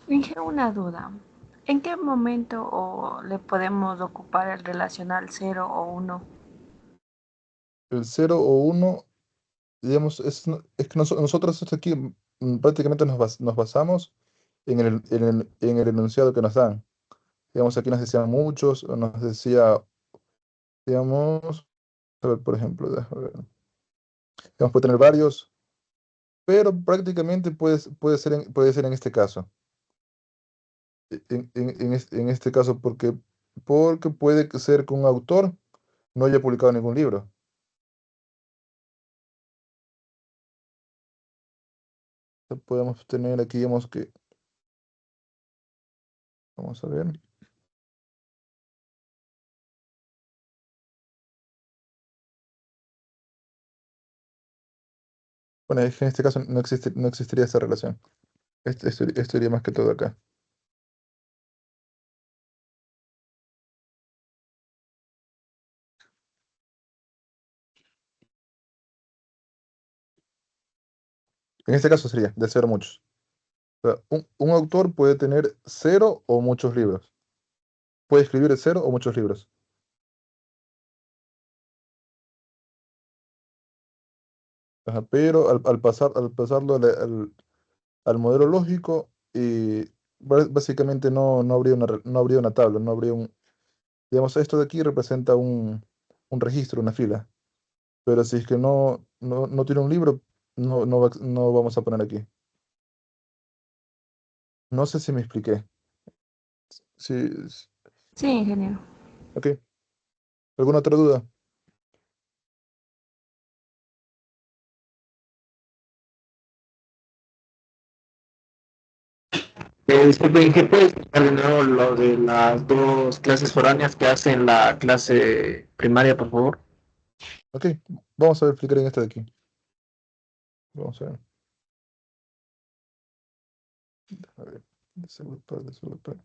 Dije una duda. ¿En qué momento le podemos ocupar el relacional 0 o 1? El cero o uno, digamos, es que nosotros aquí prácticamente nos basamos en el enunciado que nos dan. Digamos, aquí nos decían muchos, o nos decía, digamos, a ver, por ejemplo, déjame ver, digamos, puede tener varios, pero prácticamente puede ser en este caso. En este caso, porque puede ser que un autor no haya publicado ningún libro. Podemos tener aquí, digamos que, vamos a ver. Bueno, es que en este caso no existiría esta relación. Esto iría más que todo acá. En este caso sería de cero muchos. O sea, un autor puede tener cero o muchos libros. Puede escribir cero o muchos libros. Ajá, pero al pasarlo al modelo lógico, básicamente no habría no habría una tabla, no habría un, digamos, esto de aquí representa un registro, una fila, pero si es que no tiene un libro, no vamos a poner aquí. No sé si me expliqué. Sí, Sí, ingeniero. ok. ¿Alguna otra duda? Disculpe, ¿en qué puede explicar de nuevo lo de las dos clases foráneas que hacen la clase primaria, por favor? Ok, vamos a explicar en esta de aquí. Vamos a ver. A ver, desolupar, desolupar.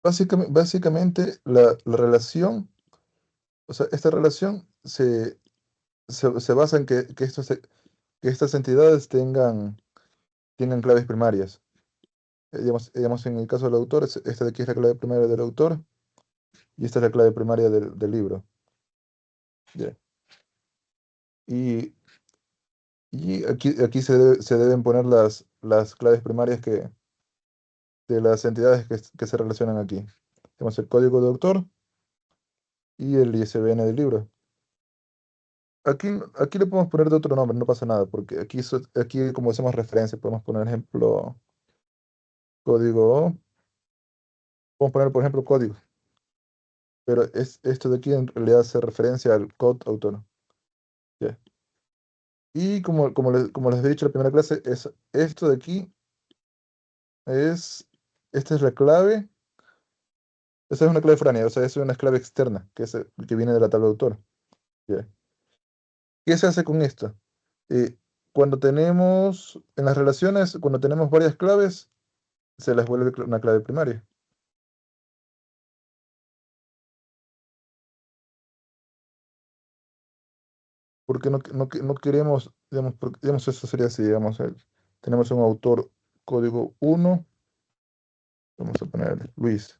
Básicamente la relación, o sea, esta relación se basa en que estas entidades tengan claves primarias. Digamos, en el caso del autor, esta de aquí es la clave primaria del autor y esta es la clave primaria del libro. Ya. Y, y aquí se deben poner las claves primarias de las entidades que se relacionan aquí. Tenemos el código de autor y el ISBN del libro. Aquí le podemos poner de otro nombre, no pasa nada, porque aquí como hacemos referencia, podemos poner ejemplo código, podemos poner por ejemplo código, pero esto de aquí en realidad hace referencia al code autor. Ya. Y como les he dicho en la primera clase, esto de aquí es, esta es la clave, esa es una clave foránea, o sea, es una clave externa que viene de la tabla de autor. Ya. ¿Qué se hace con esto? Eh, Cuando tenemos, en las relaciones, cuando tenemos varias claves, se les vuelve una clave primaria. Porque no queremos, digamos, digamos, eso sería así, digamos, tenemos un autor código 1, vamos a poner Luis.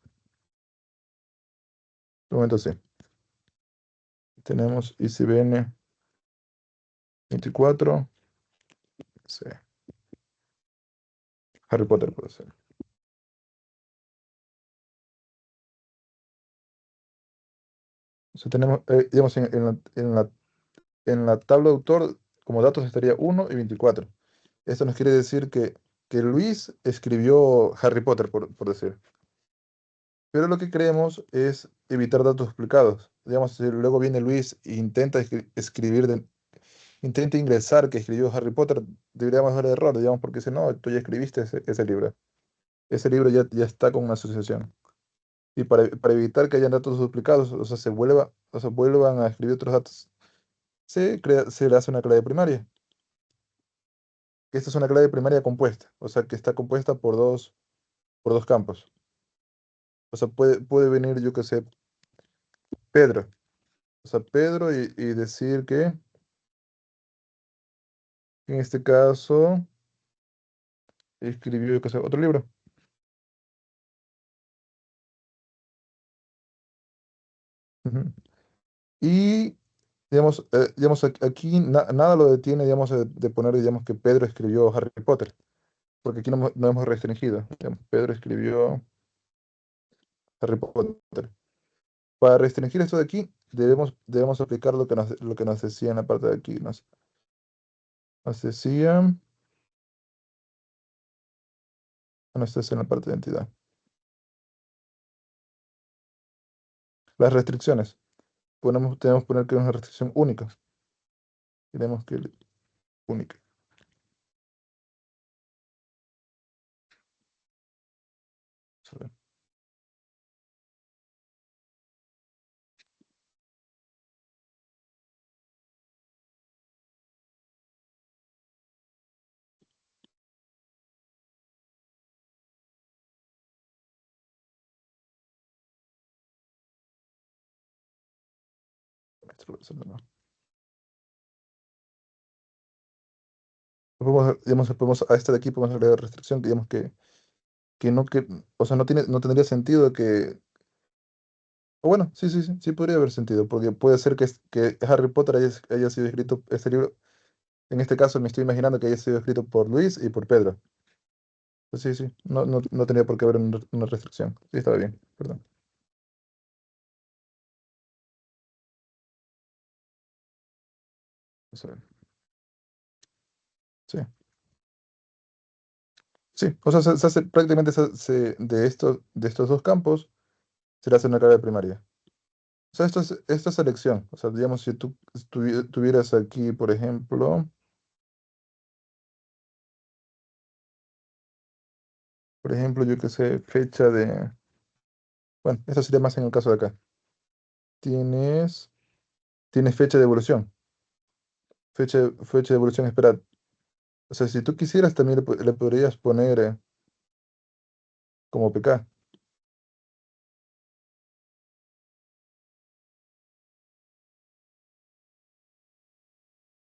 De momento sí. Tenemos ICBN 24, sí, Harry Potter puede ser. O sea, tenemos, digamos, en la tabla de autor, como datos estaría 1 y 24. Esto nos quiere decir que Luis escribió Harry Potter, por decir. Pero lo que queremos es evitar datos duplicados. Digamos, si luego viene Luis e intenta escribir, intenta ingresar que escribió Harry Potter, deberíamos dar error, digamos, porque si no, tú ya escribiste ese libro. Ese libro ya está con una asociación. Y para evitar que hayan datos duplicados, o sea, o sea, vuelvan a escribir otros datos, se le hace una clave primaria. Que esta es una clave primaria compuesta, o sea, que está compuesta por dos campos. O sea, puede venir, yo que sé, Pedro. O sea, Pedro y decir que en este caso escribió, yo que sé, otro libro. Ujú. Y, digamos, aquí nada lo detiene, digamos, de poner, digamos, que Pedro escribió Harry Potter, porque aquí no hemos restringido. Digamos, Pedro escribió Harry Potter. Para restringir esto de aquí, debemos aplicar lo que nos decía en la parte de aquí. Nos decía, bueno, esto es en la parte de entidad. Las restricciones. Tenemos que poner que es una restricción única. Tenemos que única. Vamos a ver. Esto lo voy a hacer de nuevo. Podemos, a este de aquí podemos agregar restricción que digamos que no, o sea, no tendría sentido O bueno, sí, sí, sí, sí podría haber sentido, porque puede ser que Harry Potter haya sido escrito, este libro, en este caso me estoy imaginando que haya sido escrito por Luis y por Pedro. Pues sí, sí, no tenía por qué haber una restricción. Sí, estaba bien, perdón. Vamos a ver. Sí, sí, o sea, prácticamente de estos dos campos se le hace una carrera primaria. O sea, esto es selección. O sea, digamos, si tú tuvieras aquí, por ejemplo, yo qué sé, fecha de... Bueno, esto sería más en el caso de acá. Tienes, tienes fecha de evolución. Fecha de evolución esperada. O sea, si tú quisieras, también le podrías poner como PK.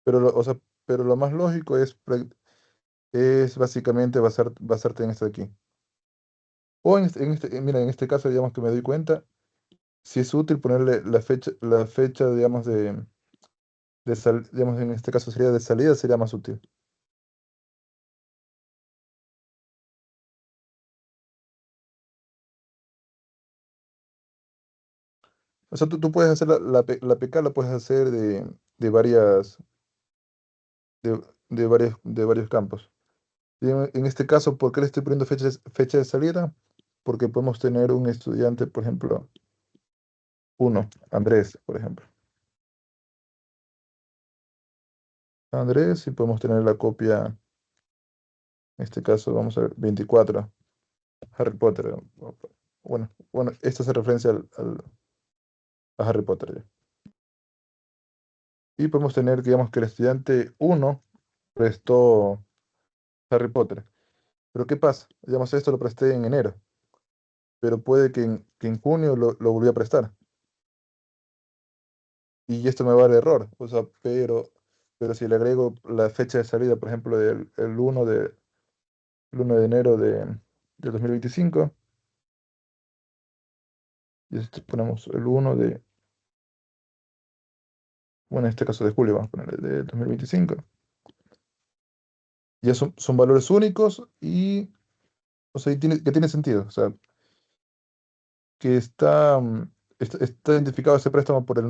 O sea, pero lo más lógico es básicamente basarte en esto de aquí. O mira, en este caso, digamos que me doy cuenta, si es útil ponerle la fecha, digamos, digamos, en este caso sería de salida, sería más útil. O sea, tú puedes hacer la PK, la puedes hacer de varias, de varios campos. Y en este caso, ¿por qué le estoy poniendo fecha de salida? Porque podemos tener un estudiante, por ejemplo, uno, Andrés, por ejemplo. Andrés, y podemos tener la copia, en este caso, vamos a ver, 24, Harry Potter. Bueno, esto hace referencia a Harry Potter ya. Y podemos tener, digamos, que el estudiante uno prestó Harry Potter. Pero ¿qué pasa? Digamos, esto lo presté en enero, pero puede que en junio lo volví a prestar. Y esto me va a dar error. O sea, pero si le agrego la fecha de salida, por ejemplo, el 1 de enero de 2025, y esto ponemos el 1 bueno, en este caso de julio, vamos a poner de 2025. Ya son valores únicos y, o sea, que tiene sentido. O sea, que está identificado ese préstamo por el o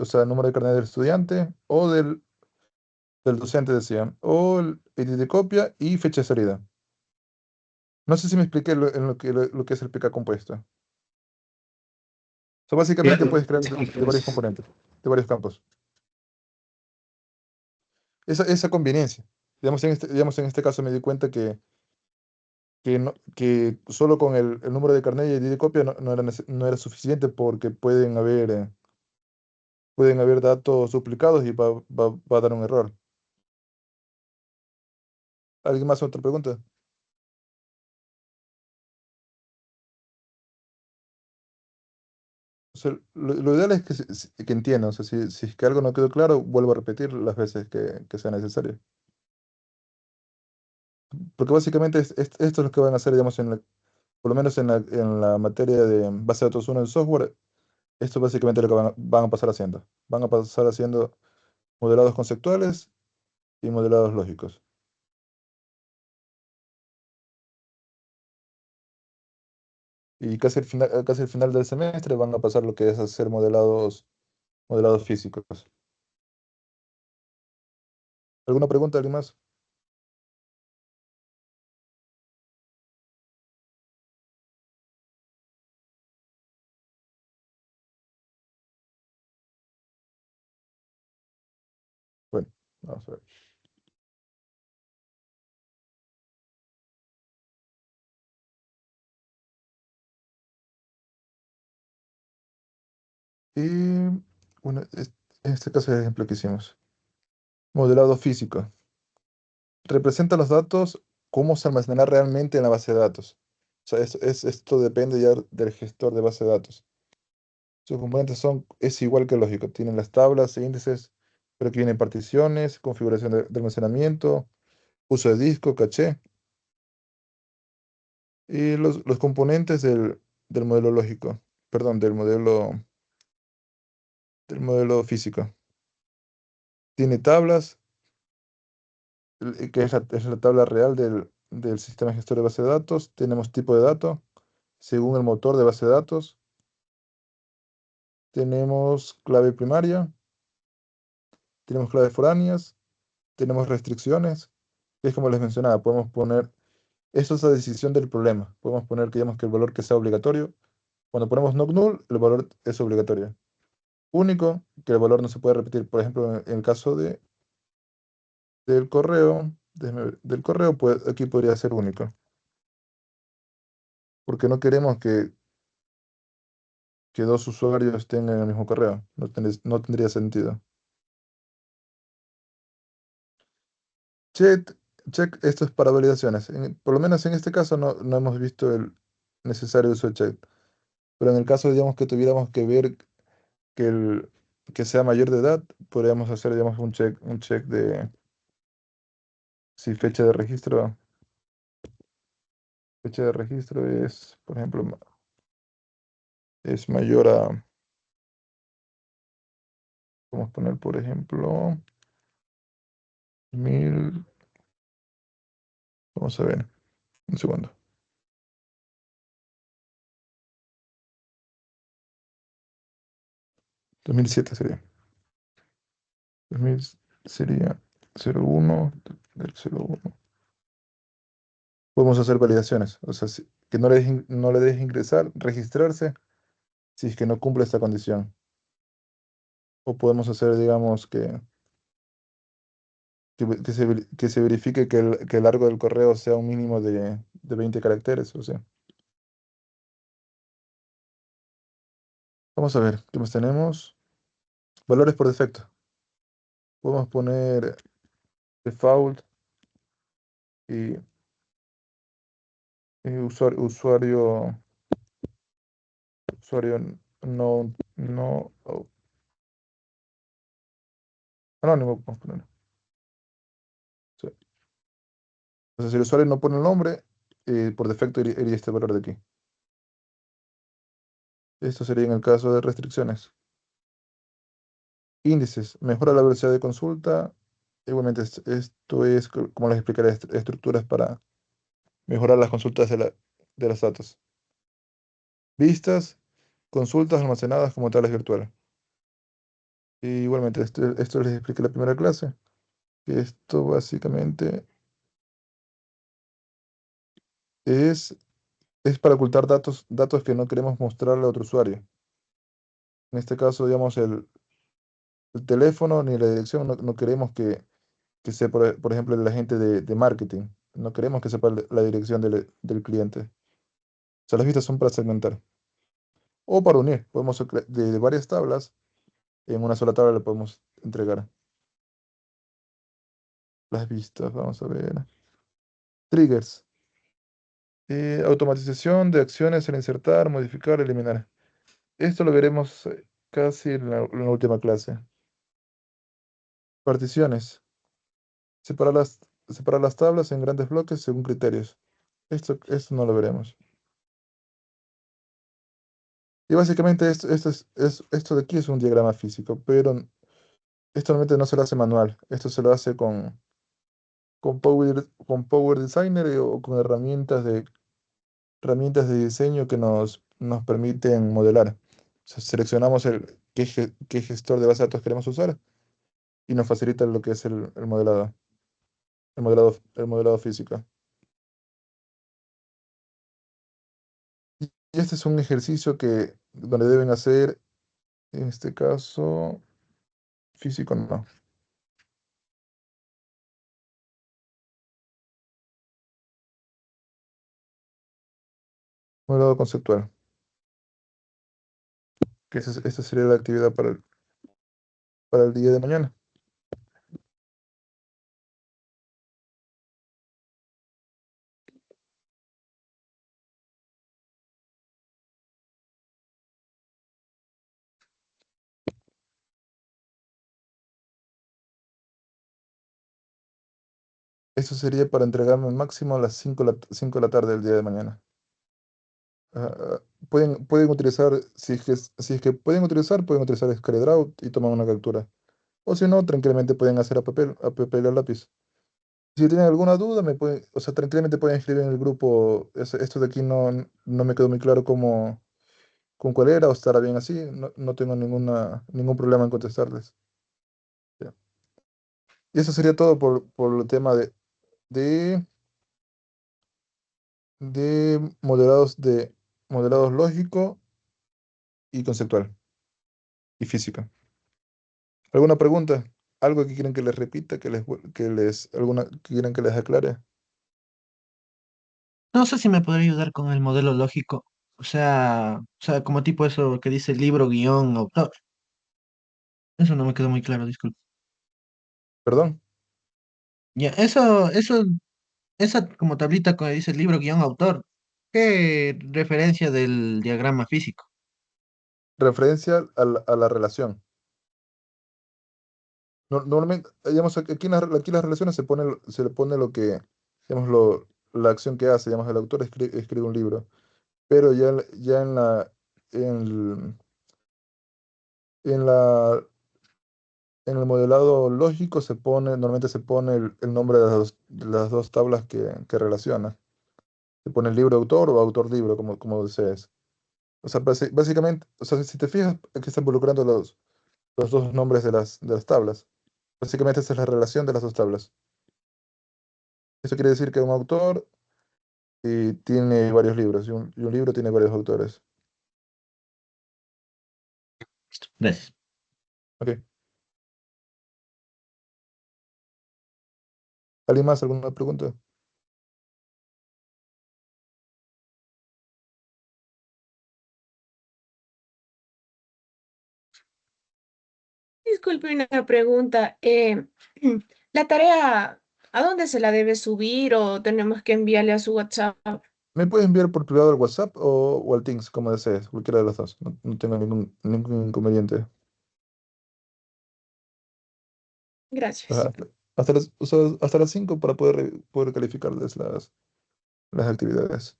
sea, el número de carnet del estudiante o del docente, decía, o el ID de copia y fecha de salida. No sé si me expliqué en lo que es el PK compuesto. O sea, básicamente puedes crear de varios componentes, de varios campos. Esa conveniencia. Digamos, en este caso me di cuenta que solo con el número de carnet y ID de copia no era suficiente porque pueden haber datos duplicados y va a dar un error. ¿Alguien más otra pregunta? O sea, lo ideal es que entiendan. O sea, si es que algo no quedó claro, vuelvo a repetir las veces que sea necesario. Porque básicamente esto es lo que van a hacer, digamos, por lo menos en la materia de base de datos uno en software. Esto es básicamente lo que van a pasar haciendo. Van a pasar haciendo modelados conceptuales y modelados lógicos. Y casi al final del semestre van a pasar lo que es hacer modelados físicos. ¿Alguna pregunta, alguien más? Bueno, vamos a ver. Y bueno, en este caso es el ejemplo que hicimos. Modelado físico. Representa los datos, cómo se almacenará realmente en la base de datos. O sea, esto depende ya del gestor de base de datos. Sus componentes es igual que lógico. Tienen las tablas e índices, pero aquí vienen particiones, configuración de almacenamiento, uso de disco, caché, y los componentes del modelo lógico. perdón, del modelo físico. Tiene tablas, que es la tabla real del sistema gestor de base de datos. Tenemos tipo de dato, según el motor de base de datos. Tenemos clave primaria, tenemos claves foráneas, tenemos restricciones, que es como les mencionaba, podemos poner, esto es a decisión del problema. Podemos poner que digamos que el valor que sea obligatorio. Cuando ponemos not null, el valor es obligatorio. Único, que el valor no se puede repetir. Por ejemplo, en el caso del correo, déjeme ver, del correo, pues aquí podría ser único, porque no queremos que dos usuarios tengan el mismo correo. No tendría sentido. Check, check, esto es para validaciones. Por lo menos en este caso no hemos visto el necesario uso de check. Pero en el caso, digamos, que tuviéramos que ver que que sea mayor de edad, podríamos hacer, digamos, un check de si fecha de registro es, por ejemplo, es mayor a, vamos a poner, por ejemplo, 1000, vamos a ver, un segundo. 2007 sería. 2000 sería 01 del 01. Podemos hacer validaciones, o sea, que no le deje ingresar, registrarse, si es que no cumple esta condición. O podemos hacer, digamos, que se verifique que el largo del correo sea un mínimo de 20 caracteres, o sea. Vamos a ver, ¿qué más tenemos? Valores por defecto. Podemos poner default y, usuario no anónimo, vamos a poner. Sí. Entonces, si el usuario no pone el nombre, por defecto iría este valor de aquí. Esto sería en el caso de restricciones. Índices. Mejora la velocidad de consulta. Igualmente, esto es, como les explicaré, estructuras para mejorar las consultas de los datos. Vistas. Consultas almacenadas como tablas virtuales. Y igualmente, esto les expliqué en la primera clase. Que esto básicamente es, es para ocultar datos que no queremos mostrarle a otro usuario. En este caso, digamos, el teléfono ni la dirección, no queremos que sea, por ejemplo, el agente de marketing. No queremos que sepa la dirección del cliente. O sea, las vistas son para segmentar. O para unir. Podemos de varias tablas, en una sola tabla le podemos entregar las vistas. Vamos a ver. Triggers. Automatización de acciones al insertar, modificar, eliminar. Esto lo veremos casi en la última clase. Particiones. Separar las tablas en grandes bloques según criterios. Esto no lo veremos. Y básicamente esto de aquí es un diagrama físico, pero esto normalmente no se lo hace manual. Esto se lo hace con Power Designer, o con herramientas de diseño que nos permiten modelar. O sea, seleccionamos qué gestor de base de datos queremos usar y nos facilita lo que es el modelado físico. Y este es un ejercicio donde deben hacer, en este caso, físico no, modelado conceptual, que esta sería la actividad para el día de mañana. Esto sería para entregarme máximo a las 5 de la tarde del día de mañana. pueden utilizar, si es que pueden utilizar SkyDraw y tomar una captura. O si no, tranquilamente pueden hacer a papel y a lápiz. Si tienen alguna duda, o sea, tranquilamente pueden escribir en el grupo. Esto de aquí no me quedó muy claro con cuál era o estará bien así. No tengo ningún problema en contestarles. Ya. Y eso sería todo por el tema de, de modelados lógico y conceptual y física. ¿Alguna pregunta? ¿Algo que quieren que les repita, que quieran que les aclare? No sé si me podría ayudar con el modelo lógico. O sea, como tipo eso que dice libro, guión, autor. Eso no me quedó muy claro, disculpe. ¿Perdón? Ya, esa como tablita que dice libro, guión, autor. ¿Qué referencia del diagrama físico? Referencia a la relación. Normalmente, digamos, aquí en las relaciones se le pone digamos, la acción que hace, digamos, el autor escribe un libro, pero en, en la, en el modelado lógico normalmente se pone el nombre de las dos tablas que relaciona. Se pone el libro autor o autor libro, como desees. O sea, básicamente, o sea, si te fijas, aquí está involucrando los dos nombres de las tablas. Básicamente esa es la relación de las dos tablas. Eso quiere decir que un autor tiene varios libros y un libro tiene varios autores. Gracias. Ok. ¿Alguien más? ¿Alguna pregunta? Disculpe una pregunta. La tarea, ¿a dónde se la debe subir o tenemos que enviarle a su WhatsApp? Me puedes enviar por privado al WhatsApp o al Teams, como desees, cualquiera de las dos. No tengo ningún inconveniente. Gracias. Ajá. O sea, hasta las 5 para poder calificarles las actividades.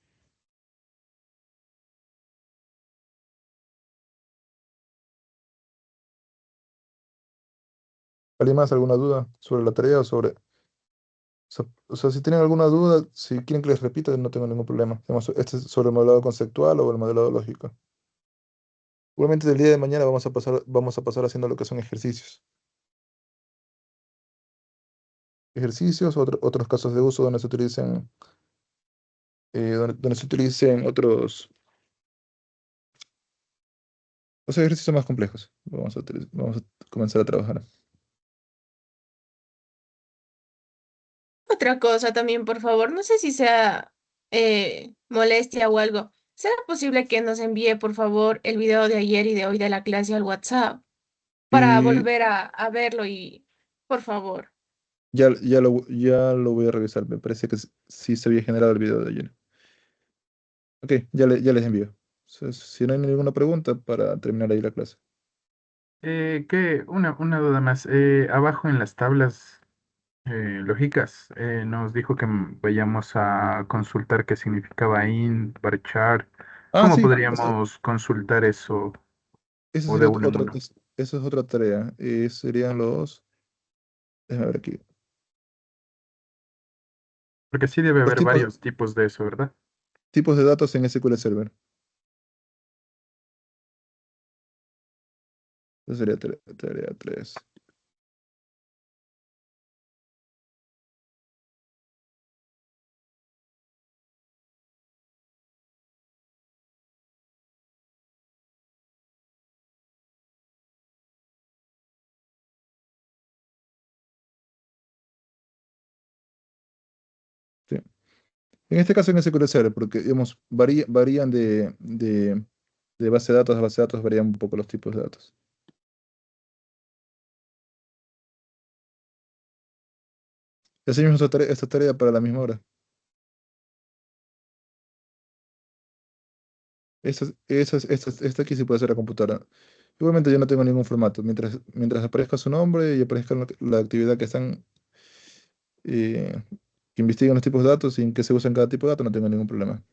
¿Alguien más? ¿Alguna duda sobre la tarea o sea, si tienen alguna duda, si quieren que les repita, no tengo ningún problema. Este es sobre el modelado conceptual o el modelado lógico. Igualmente, del día de mañana vamos a pasar haciendo lo que son ejercicios. Ejercicios, otros casos de uso donde se utilicen ejercicios más complejos. Vamos a comenzar a trabajar. Otra cosa también, por favor, no sé si sea molestia o algo. ¿Será posible que nos envíe, por favor, el video de ayer y de hoy de la clase al WhatsApp para Y volver a verlo y, por favor? ya lo voy a revisar. Me parece que sí se había generado el video de ayer. Ok, ya les envío. Si no hay ninguna pregunta para terminar ahí la clase. Una duda más. Abajo en las tablas lógicas nos dijo que vayamos a consultar qué significaba int, varchar. Ah, ¿Cómo sí, eso, podríamos consultar eso esa o de sería uno en uno? esa es otra tarea. Serían déjame ver aquí. Porque sí debe Los haber tipos, varios tipos de eso, ¿verdad? tipos de datos en SQL Server. Esa sería tarea 3. Sí. En este caso en SQL Server, porque digamos, varían de base de datos a base de datos, varían un poco los tipos de datos. Y hacemos esta tarea para la misma hora. Esta aquí se puede hacer a computadora. Igualmente yo no tengo ningún formato. Mientras aparezca su nombre y aparezca la actividad eh, que investigan los tipos de datos y en qué se usan cada tipo de datos, no tengo ningún problema.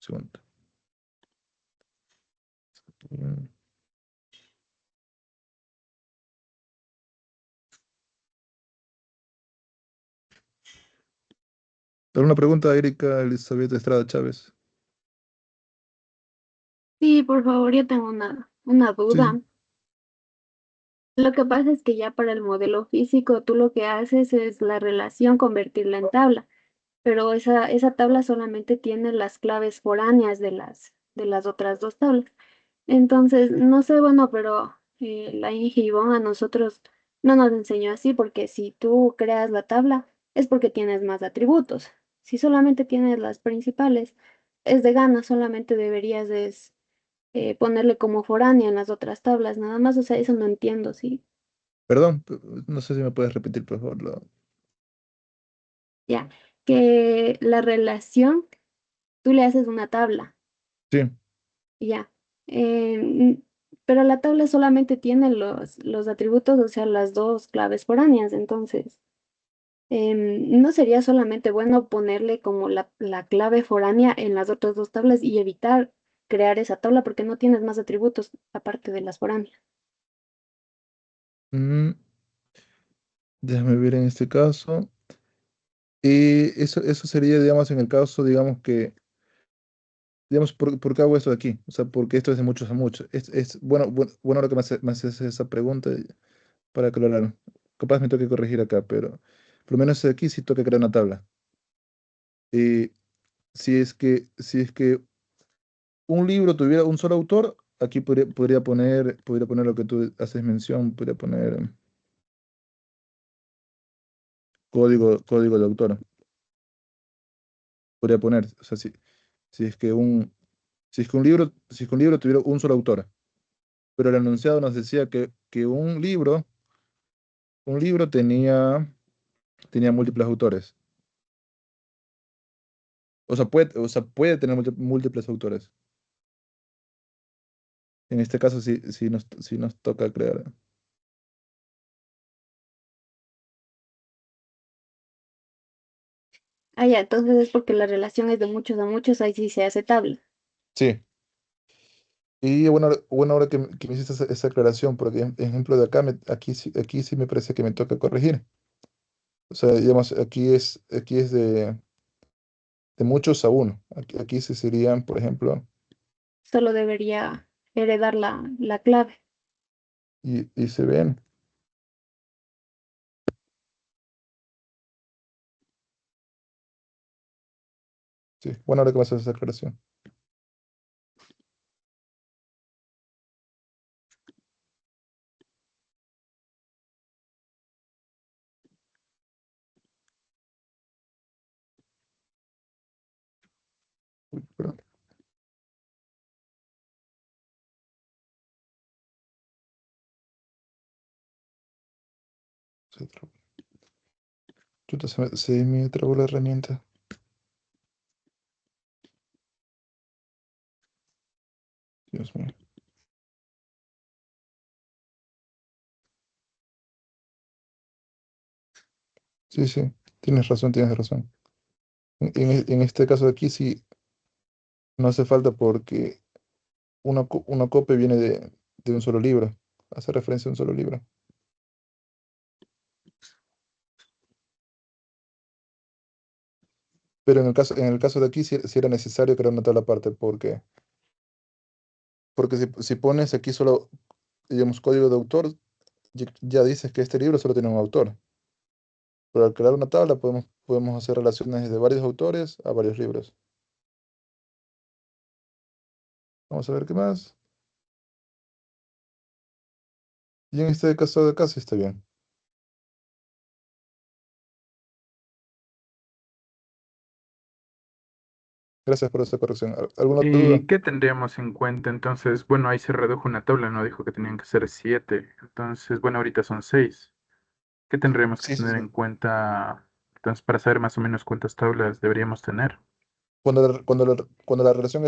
Segundo. Mm. ¿Alguna pregunta, Erika Elizabeth Estrada Chávez? Sí, por favor, yo tengo una Sí, sí. duda. Lo que pasa es que ya para el modelo físico tú lo que haces es la relación convertirla en tabla, pero esa tabla solamente tiene las claves foráneas de las otras dos tablas. Entonces, no sé, bueno, pero la Inge Ivonne a nosotros no nos enseñó así, porque si tú creas la tabla es porque tienes más atributos. Si solamente tienes las principales, es de gana, solamente deberías ponerle como foránea en las otras tablas, nada más, o sea, eso no entiendo, ¿sí? Perdón, no sé si me puedes repetir, por favor. Ya, que la relación, tú le haces una tabla, Sí. ya. eh, pero la tabla solamente tiene los atributos, o sea, las dos claves foráneas, entonces, ¿no sería solamente bueno ponerle como la clave foránea en las otras dos tablas y evitar crear esa tabla porque no tienes más atributos aparte de las foráneas? Mm, déjame ver en este caso. Y eso sería, digamos, en el caso, digamos que, digamos, ¿por qué hago esto de aquí? O sea, porque esto es de muchos a muchos. Bueno ahora que me haces esa pregunta para aclarar. Capaz me toque corregir acá, pero por lo menos aquí sí toca crear una tabla. Y si es que un libro tuviera un solo autor, aquí podría poner lo que tú haces mención, podría poner código de autor. Podría poner, o sea, si es que un, si es que un libro tuviera un solo autor, pero el enunciado nos decía que un libro tenía múltiples autores. O sea, puede tener múltiples autores. En este caso sí nos toca crear. Ah, ya, entonces es porque la relación es de muchos a muchos, ahí sí se hace tabla. Sí. Y bueno, ahora que me hiciste esa aclaración, porque ejemplo de acá, aquí sí me parece que me toca corregir. O sea, digamos, aquí es de muchos a uno. Aquí sí serían, por ejemplo, Solo debería heredar la clave. y se ven. Sí, bueno, ahora que me haces esa aclaración. Uy, perdón. Se trabó. Chuta, se me trabó la herramienta. Dios mío. Sí, sí, tienes razón, tienes razón. En este caso de aquí sí no hace falta porque una copia viene de un solo libro. Hace referencia a un solo libro. Pero en el caso de aquí sí era necesario crear una tabla aparte. Porque si pones aquí solo, digamos, código de autor, ya dices que este libro solo tiene un autor. Pero al crear una tabla podemos hacer relaciones de varios autores a varios libros. Vamos a ver qué más. Y en este caso de acá sí está bien. Gracias por esa corrección. ¿Alguna otra duda? ¿Y qué tendríamos en cuenta entonces? Bueno, ahí se redujo una tabla, no dijo que tenían que ser 7. Entonces, bueno, ahorita son 6. ¿Qué tendríamos que Sí, sí, tener sí. en cuenta entonces para saber más o menos cuántas tablas deberíamos tener? Cuando la relación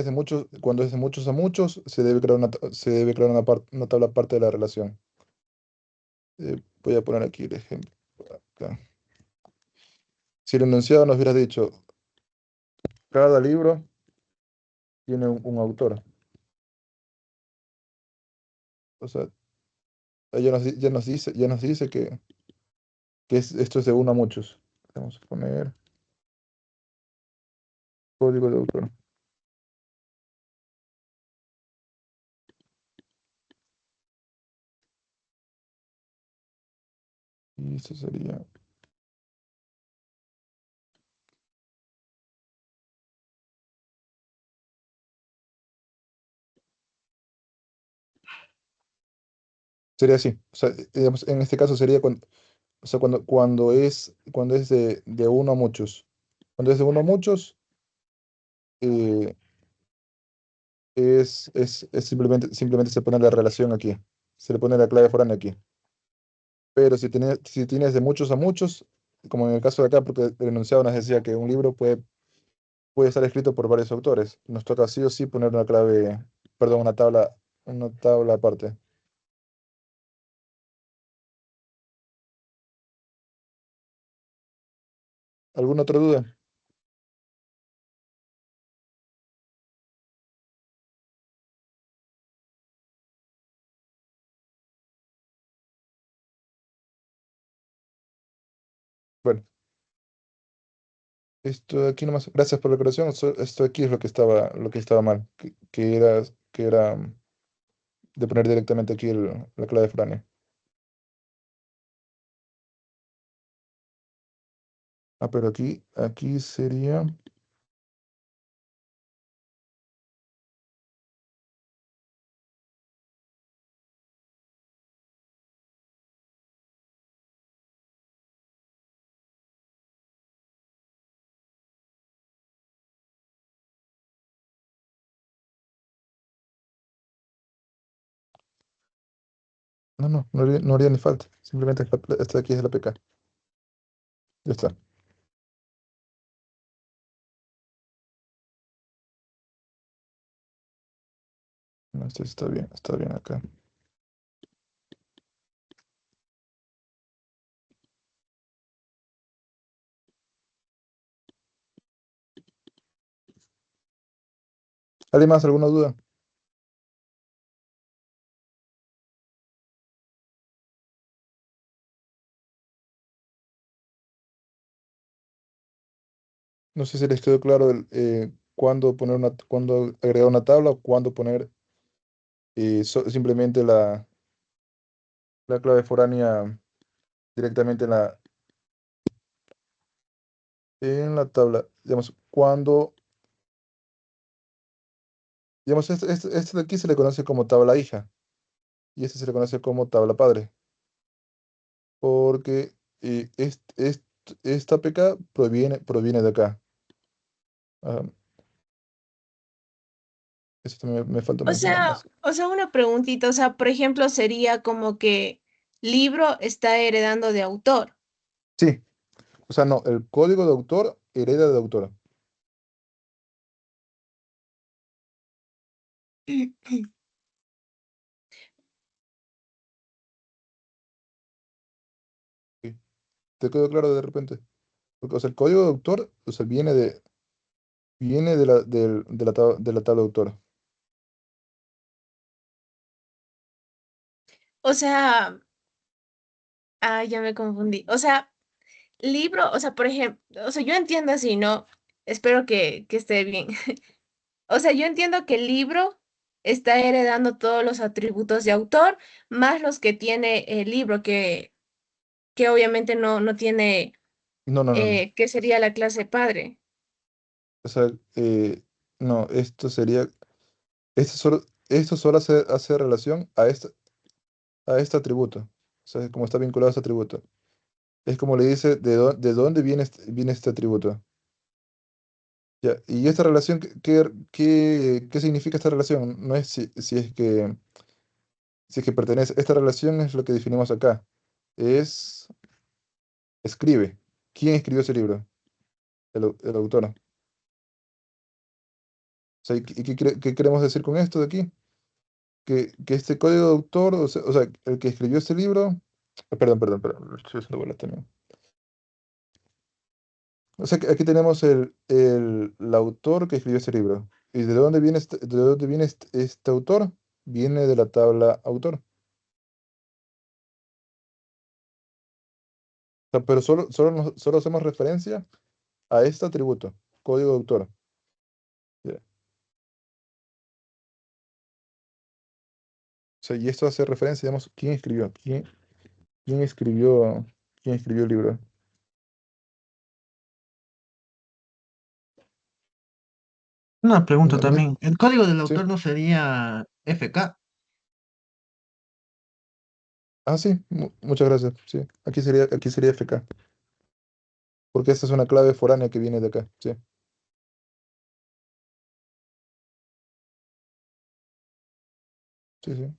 cuando es de muchos a muchos, se debe crear una tabla aparte de la relación. Voy a poner aquí el ejemplo. Acá. Si el enunciado nos hubiera dicho, cada libro tiene un autor. O sea, ya nos dice esto es de uno a muchos. Vamos a poner código de autor. Y esto sería así. O sea, digamos, en este caso sería o sea, cuando es de uno a muchos. Cuando es de uno a muchos, eh, es simplemente se pone la relación aquí. Se le pone la clave foránea aquí. Pero si tienes de muchos a muchos, como en el caso de acá, porque el enunciado nos decía que un libro puede estar escrito por varios autores. Nos toca sí o sí poner una clave, perdón, una tabla aparte. ¿Alguna otra duda? Bueno, esto de aquí nomás, gracias por la aclaración. Esto aquí es lo que estaba mal, que era de poner directamente aquí la clave foránea. Ah, pero aquí sería, no haría ni falta. Simplemente esta de aquí es la PK. Ya está. No, esto está bien acá. ¿Alguien más? ¿Alguna duda? No sé si les quedó claro cuándo agregar una tabla o cuándo poner simplemente la clave foránea directamente en la tabla. Digamos, este de aquí se le conoce como tabla hija y este se le conoce como tabla padre, porque esta PK proviene de acá. Ah, eso también me falta O mencionar sea, más. o sea, una preguntita, o sea, por ejemplo, sería como que libro está heredando de autor. Sí, o sea, no, el código de autor hereda de autor. Sí. ¿Te quedó claro de repente? Porque, o sea, el código de autor, o sea, viene de la tabla de autor. O sea, ya me confundí. O sea, libro, o sea, por ejemplo, o sea, yo entiendo así, ¿no? Espero que esté bien. O sea, yo entiendo que el libro está heredando todos los atributos de autor, más los que tiene el libro, que obviamente no tiene, No, no, no, no. que sería la clase padre. O sea, no, esto solo hace relación a este atributo. O sea, como está vinculado a este atributo. Es como le dice de dónde viene este atributo. Ya, y esta relación, ¿qué significa esta relación? No es si es que pertenece. Esta relación es lo que definimos acá. Es escribe. ¿Quién escribió ese libro? El autor. O sea, ¿y qué queremos decir con esto de aquí? Que este código de autor, o sea, el que escribió este libro, perdón, estoy haciendo bolas también. O sea, que aquí tenemos el autor que escribió este libro. ¿Y de dónde viene este autor? Viene de la tabla autor. O sea, pero solo hacemos referencia a este atributo, código de autor. Ya. O sea, y esto hace referencia, digamos, ¿quién escribió? ¿Quién escribió? ¿Quién escribió el libro? Una pregunta No es- también. ¿El código del sí. autor no sería FK? Ah, sí, muchas gracias. Sí, aquí sería FK, porque esta es una clave foránea que viene de acá. Sí, sí, sí.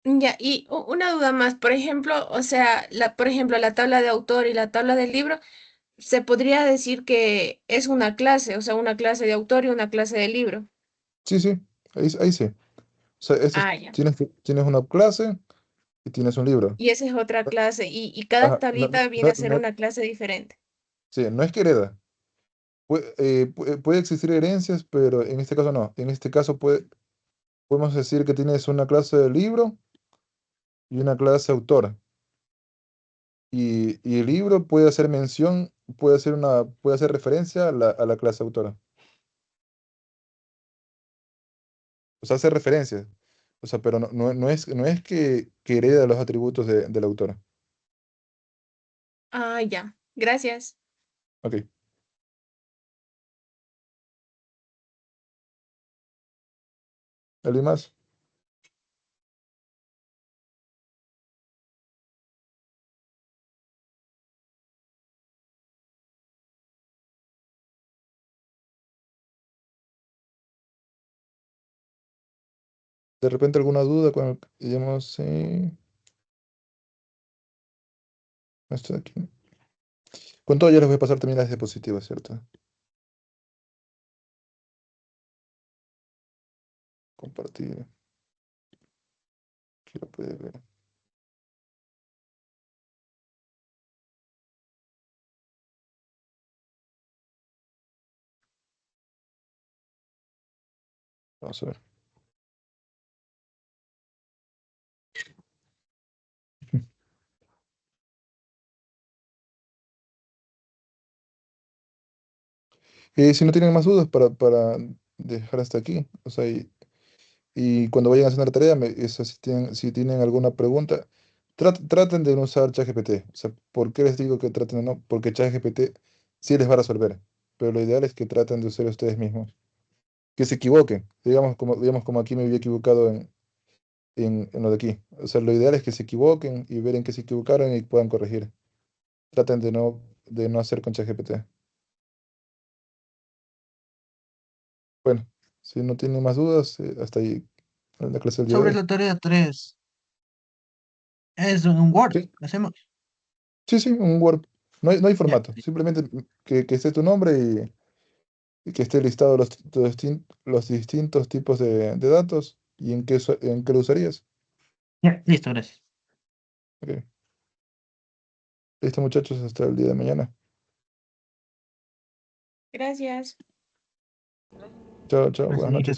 Ya, y una duda más, por ejemplo, o sea, por ejemplo, la tabla de autor y la tabla del libro, se podría decir que es una clase, o sea, una clase de autor y una clase de libro. Sí, sí, ahí sí. O sea, Ah, ya. tienes una clase y tienes un libro. Y esa es otra clase, y cada Ajá, no, tablita viene no, a ser una clase diferente. sí, no es que hereda. Puede existir herencias, pero en este caso no. En este caso podemos decir que tienes una clase de libro y una clase autor. Y el libro puede hacer mención, puede hacer referencia a la clase autora. O sea, hace referencia. O sea, pero no es que hereda los atributos de la autora. Ah, ya. Gracias. Ok. ¿Alguien más? ¿De repente alguna duda cuando digamos, sí, esto de aquí? Con todo, ya les voy a pasar también las diapositivas, ¿cierto? Compartir. Aquí lo puede ver. Vamos a ver. Si no tienen más dudas para dejar hasta aquí, o sea, y cuando vayan a hacer la tarea, si tienen alguna pregunta, traten de no usar ChatGPT. O sea, ¿por qué les digo que traten de no? Porque ChatGPT sí les va a resolver, pero lo ideal es que traten de usar ustedes mismos. Que se equivoquen, digamos como aquí me había equivocado en lo de aquí. O sea, lo ideal es que se equivoquen y ver en qué se equivocaron y puedan corregir. Traten de no hacer con ChatGPT. Bueno, si no tienen más dudas, hasta ahí la clase del día de Sobre hoy. la tarea 3, es un Word, Sí, hacemos. sí, sí, un Word. No hay Ya, formato, simplemente que esté tu nombre y que esté listado los distintos tipos de datos y en qué lo usarías. ya, listo, gracias. Ok. Listo, muchachos, hasta el día de mañana. Gracias. Chao, chao, Gracias, buenas Inge. noches.